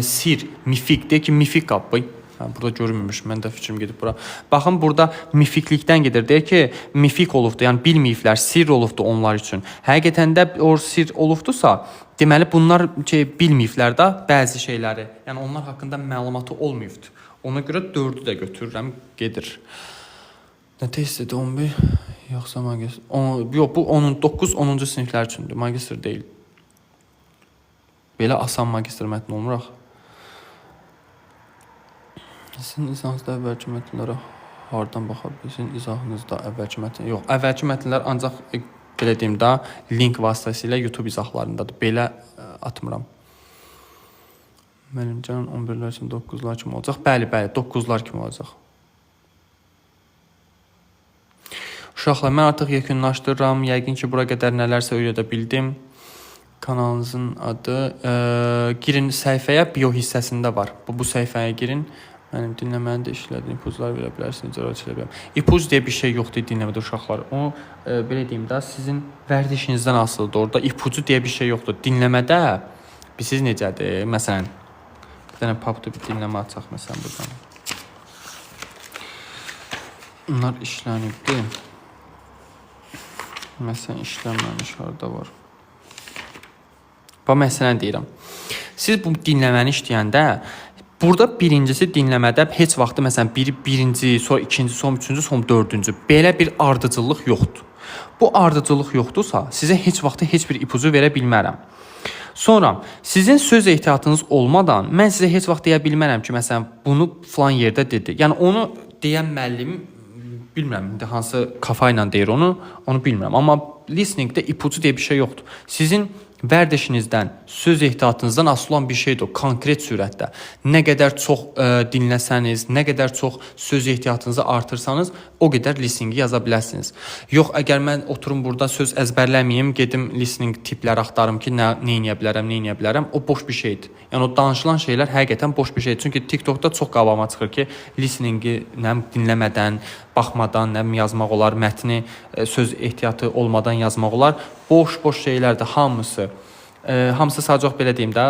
Sir, mifik, deyir ki, mifik qapı. Burada görünmürmüş, mən də fikrim gedib bura. Baxın, burada mifiklikdən gedir. Deyir ki, mifik olubdur, yəni bilməyiblər, sir olubdur onlar üçün. Həqiqətən də o sir olubdursa, deməli bunlar bilməyiblər də bəzi şeyləri. Yəni onlar haqqında məlumatı olmayıbdır. Ona görə 4-ü də götürürəm, gedir. Nə testidir 11? Yoxsa magistr? Yox, bu 9-10-cu siniflər üçündür, magistr deyil. Belə asan magistr mətn olmuraq. Sizin izahınızda əvvəlki mətnlərə hardan baxa bilirsiniz? İzahınızda əvvəlki mətnlər... Yox, əvvəlki mətnlər ancaq, belə deyim də, link vasitəsilə YouTube izahlarındadır. Belə atmıram. Müəllimcan 11-lər üçün 9-lar kimi olacaq. Bəli, 9-lar kimi olacaq. Uşaqlar, mən artıq yekunlaşdırıram. Yəqin ki, bura qədər nələrsə öyrədə bildim. Kanalınızın adı... Girin səhifəyə, bio hissəsində var. Bu səhifəyə girin. Mənim dinləməni də işlədim, ipuclar verə bilərsiniz, icra edilə bilərəm. İpuc deyə bir şey yoxdur dinləmədə uşaqlar. O, belə deyim də, sizin vərdişinizdən asılıdır orada. İpucu deyə bir şey yoxdur. Dinləmədə, siz necədir? Məsələn, bir dənə papda bir dinləmə açaq, məsələn, buradan. Bunlar işlənibdir. Məsələn, işlənməmiş harada var. Bax, məsələn deyirəm. Siz bu dinləməni işləyəndə, burada birincisi dinləmədə heç vaxtı məsələn birinci, sonra ikinci, sonra üçüncü, sonra dördüncü belə bir ardıcıllıq yoxdur. Bu bu ardıcıllıq yoxdursa, sizə heç vaxt heç bir ipucu verə bilmərəm. Sonra sizin söz ehtiyatınız olmadan mən sizə heç vaxt deyə bilmərəm ki, məsələn, bunu falan yerdə dedi. Yəni onu deyən müəllim bilmirəm indi hansı kafa ilə deyir onu bilmirəm. Amma listeningdə ipucu deyə bir şey yoxdur. Sizin vərdişinizdən, söz ehtiyatınızdan asılı olan bir şeydir o, konkret sürətdə. Nə qədər çox dinləsəniz, nə qədər çox söz ehtiyatınızı artırsanız, o qədər listeningi yaza bilərsiniz. Yox, əgər mən oturum burada söz əzbərləməyim, gedim listening tipləri axtarım ki, nə edə bilərəm, o boş bir şeydir. Yəni o danışılan şeylər həqiqətən boş bir şeydir. Çünki TikTokda çox qabağıma çıxır ki, listeningi dinləmədən, baxmadan yazmaq olar, mətni söz ehtiyatı olmadan yazmaq olar. Boş şeylərdir hamısı. Hamısı sadəcə belə deyim də,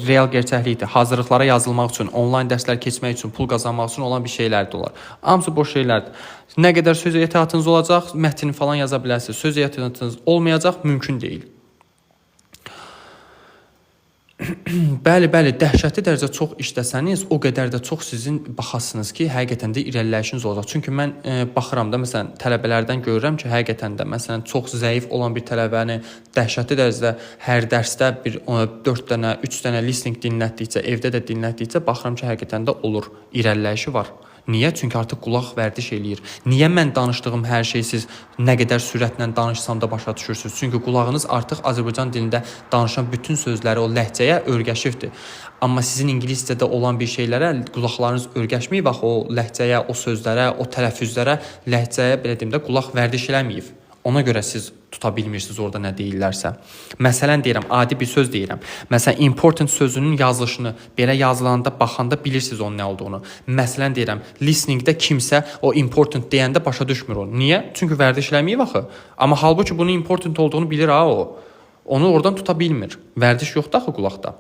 real gerçəklikdir. Hazırlıqlara yazılmaq üçün, onlayn dərslər keçmək üçün, pul qazanmaq üçün olan bir şeylər də olar. Hamısı boş şeylərdir. Nə qədər söz ehtiyatınız olacaq, mətni falan yaza bilərsiniz. Söz ehtiyatınız olmayacaq, mümkün deyil. Bəli, dəhşətli dərəcə çox işləsəniz, o qədər də çox sizin baxasınız ki, həqiqətən də irəliləyişiniz olacaq. Çünki mən baxıram da, məsələn, tələbələrdən görürəm ki, həqiqətən də, məsələn, çox zəif olan bir tələbəni dəhşətli dərəcədə hər dərsdə 4 dənə, 3 dənə listening dinlətdikcə, evdə də dinlətdikcə baxıram ki, həqiqətən də olur, irəliləyişi var. Niyə? Çünki artıq qulaq vərdiş eləyir. Niyə mən danışdığım hər şey siz nə qədər sürətlə danışsam da başa düşürsünüz? Çünki qulağınız artıq Azərbaycan dilində danışan bütün sözləri o ləhcəyə öyrəşibdir. Amma sizin ingiliscədə olan bir şeylərə qulaqlarınız öyrəşməyib, bax o ləhcəyə, o sözlərə, o tələffüzlərə, ləhcəyə belə deyim də qulaq vərdiş eləməyib. Ona görə siz tuta bilmirsiniz orada nə deyirlərsə. Məsələn deyirəm, adi bir söz deyirəm. Məsələn, important sözünün yazılışını belə yazılanda, baxanda bilirsiniz onun nə olduğunu. Məsələn deyirəm, listeningdə kimsə o important deyəndə başa düşmür onu. Niyə? Çünki vərdiş eləməyib axı. Amma halbuki bunun important olduğunu bilir ha o. Onu oradan tuta bilmir. Vərdiş yoxdur axı qulaqda.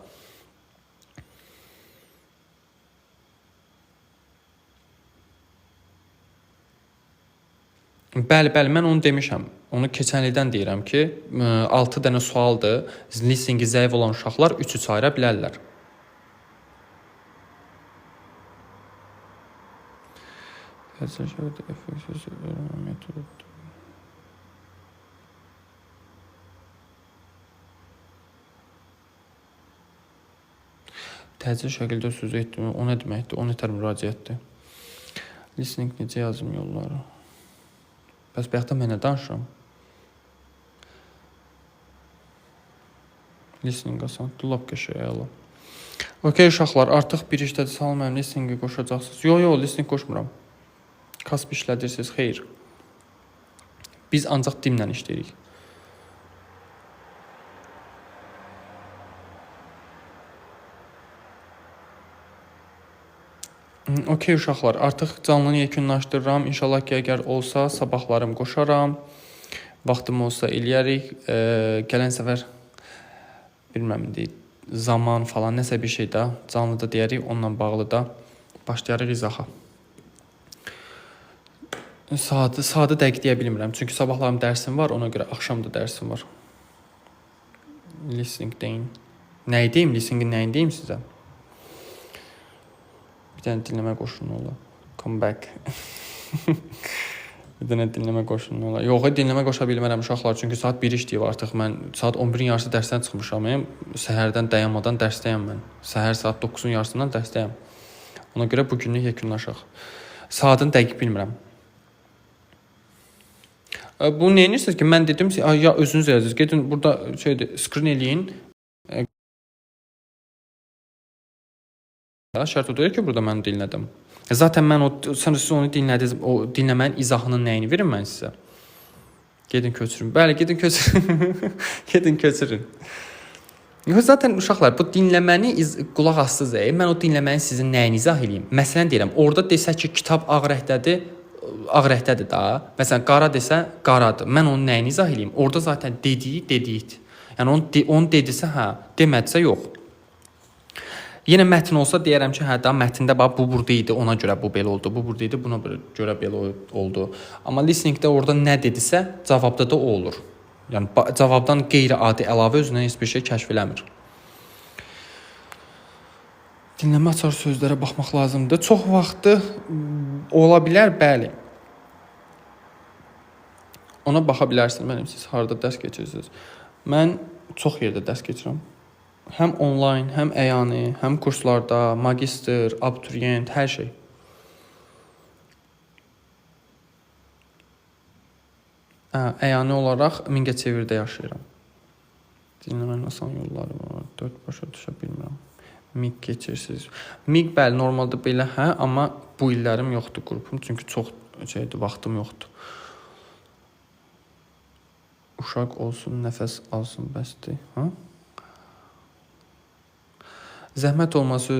Bəli, mən onu demişəm. Onu keçənlikdən deyirəm ki, 6 dənə sualdır. Listeningi zəif olan uşaqlar 3-3 ayıra bilərlər. Təcil şəkildə söz etdim. O nə deməkdir? O nətər müraciətdir? Listening necə yazım yolları? Bəs bayaqda mən nə danışıram? Listening asandır, lap qəşəng əla. Okey uşaqlar, artıq bir işlədi, salam mənim listeningi qoşacaqsınız. Yox, listening qoşmuram. Kasb işlədirsiniz, xeyr. Biz ancaq dimlə işləyirik. Okey uşaqlar, artıq canlını yekunlaşdırıram. İnşallah ki, əgər olsa sabahlarım qoşaram. Vaxtım olsa eləyərik. Gələn səfər bilməm zaman falan nəsə bir şey də canlıda deyərik. Onunla bağlı da başlayarıq izaha. Saatı dəqiq deyə bilmirəm. Çünki sabahlarım dərsim var. Ona görə axşam da dərsim var. Listening deyin. Nəyi deyim? Listeningin nəyin deyim sizə? Bir dənə dinləmə qoşunu ola. Come back. Bir dənə dinləmə qoşunu ola. Yox, dinləmə qoşa bilmərəm uşaqlar. Çünki saat 1 işləyib artıq. Mən saat 11-in yarısı dərsdən çıxmışam. Səhərdən dayanmadan dərsdəyəm mən. Səhər saat 9-un yarısından dərsdəyəm. Ona görə bu günlük yekunlaşaq. Saatını dəqiq bilmirəm. Bu nə edirsiniz ki? Mən dedim ki, ya özünüz yazırsınız. Gedin burada screen eləyin. Şərt o deyir ki, burada mən dinlədim. Zaten mən siz onu dinlədiniz, o dinləmənin izahının nəyini verim mən sizə? Gedin köçürün. Bəli, gedin köçürün. Gedin köçürün. Zaten uşaqlar, bu dinləməni qulaq assız. Mən o dinləməni sizin nəyini izah edeyim? Məsələn deyirəm, orada desə ki, kitab ağ rəhdədir, ağ rəhdədir da. Məsələn, qara desə, qaradır. Mən onun nəyini izah edeyim? Orada zaten dediyi. Yəni onu dedisə, hə, demədisə yox. Yenə mətn olsa deyərəm ki, hə da mətndə bax bu burada idi, ona görə bu belə oldu. Bu burada idi, buna görə belə oldu. Amma listeningdə orada nə dedisə, cavabda da o olur. Yəni cavabdan qeyri-adi əlavə özündən heç bir şey kəşf eləmir. Dinləmə açar sözlərə baxmaq lazımdır. Çox vaxtı ola bilər, bəli. Ona baxa bilərsiniz. Mənim siz harda dərs keçirsiniz? Mən çox yerdə dərs keçirəm. Həm onlayn, həm əyani, həm kurslarda, magistr, abituriyent, hər şey. Əyani olaraq Mingəçevirdə yaşayıram. Dinləmənin asan yolları var. 4 başa düşə bilmirəm. MİQ keçirsiniz. MİQ bəli, normalda belə amma bu illərim yoxdur qrupum. Çünki çox vaxtım yoxdur. Uşaq olsun, nəfəs alsın, bəsdir. Zəhmət olması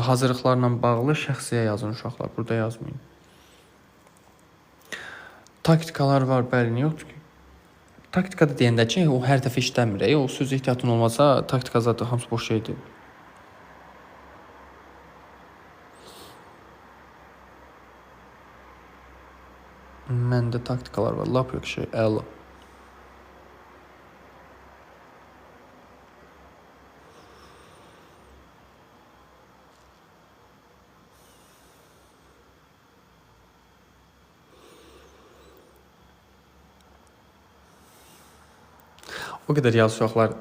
hazırlıqlarla bağlı şəxsiyə yazın uşaqlar. Burada yazmayın. Taktikalar var, bəli, niyə yoxdur ki? Taktikada deyəndə ki, o hər dəfə işləmir. O söz ehtiyatın olmasa, taktika zaten hamısı boş şeydir. Məndə taktikalar var, lap yox şey, əla. O qədər yaz uşaqlar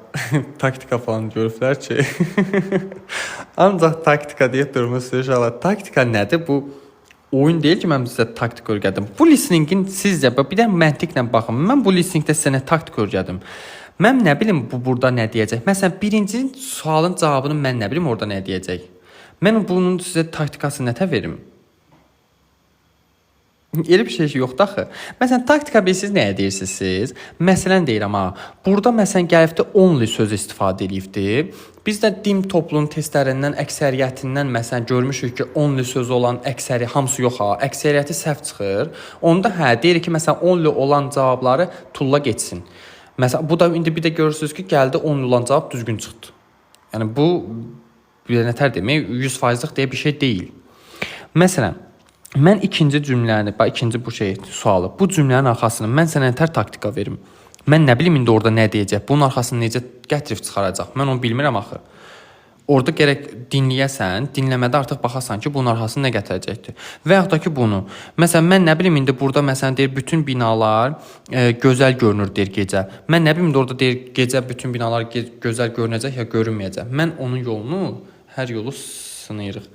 taktika falan görüblər ki, ancaq taktika deyib durmusunuz uşaqlar. Taktika nədir? Bu oyun deyil ki, mən sizə taktik öyrədim. Bu listeningin sizcə bir də məntiqlə baxın. Mən bu listeningdə sizə nə taktik öyrədim? Mən nə bilim bu burada nə deyəcək? Məsələn, birinci sualın cavabını mən nə bilim orada nə deyəcək? Mən bunun sizə taktikasını nətə verim? Elə bir şey yoxdur axı. Məsələn, taktika bilirsiniz nəyə deyirsiniz siz? Məsələn deyirəm ha. Burada məsələn gəlibdi only söz istifadə edibdi. Biz də dim toplunun testlərindən əksəriyyətindən məsələn görmüşük ki, only söz olan əksəri hamısı yox ha, əksəriyyəti səhv çıxır. Onda deyir ki, məsələn only olan cavabları tulla getsin. Məsələn, bu da indi bir də görürsüz ki, gəldi only olan cavab düzgün çıxdı. Yəni bu bir nətər demək 100%lıq deyə bir şey deyil. Məsələn, mən ikinci cümləni, ikinci bu sualı, bu cümlənin arxasını mən sənə nətər taktika verim? Mən nə bilim indi orada nə deyəcək? Bunun arxasını necə gətirib çıxaracaq? Mən onu bilmirəm axı. Orada gərək dinləyəsən, dinləmədə artıq baxasan ki, bunun arxasını nə gətirəcəkdir. Və yaxud da ki bunu. Məsələn, mən nə bilim indi burada məsələn deyir bütün binalar gözəl görünür deyir gecə. Mən nə bilim indi orada deyir gecə bütün binalar gözəl görünəcək ya görünməyəcək. Mən onun yolunu, hər yolu sınayırıq.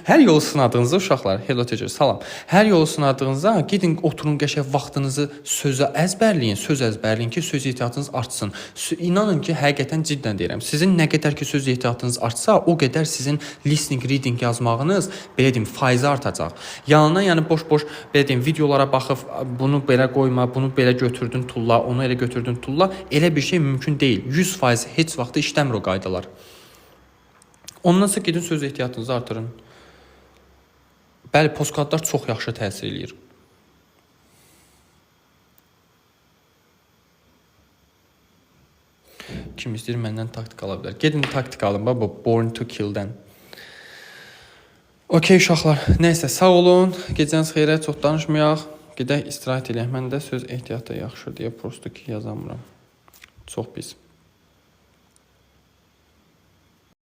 Hər yolu sınadığınızda uşaqlar, hello teacher, salam. Hər yolu sınadığınızda gedin oturun qəşəng vaxtınızı sözə əzbərləyin, söz əzbərləyin ki, söz ehtiyatınız artsın. İnanın ki, həqiqətən ciddən deyirəm. Sizin nə qədər ki söz ehtiyatınız artsa, o qədər sizin listening, reading yazmağınız belə deyim faizi artacaq. Yanına yəni boş-boş belə deyim videolara baxıb bunu belə qoyma, bunu belə götürdün tulla, onu elə götürdün tulla, elə bir şey mümkün deyil. 100% heç vaxt işləmir o qaydalar. Ondan sonra gedin söz ehtiyatınızı artırın. Bəli, postkartlar çox yaxşı təsir eləyir. Kim istəyir məndən taktik ala bilər. Gedin taktik alın, bu Born to Kill-dən. Okey uşaqlar, nəysə sağ olun. Gecəniz xeyrə, çox danışmayaq. Gedək istirahət eləyək. Mən də söz ehtiyatı yaxşı deyə prosto ki yazamıram. Çox pis.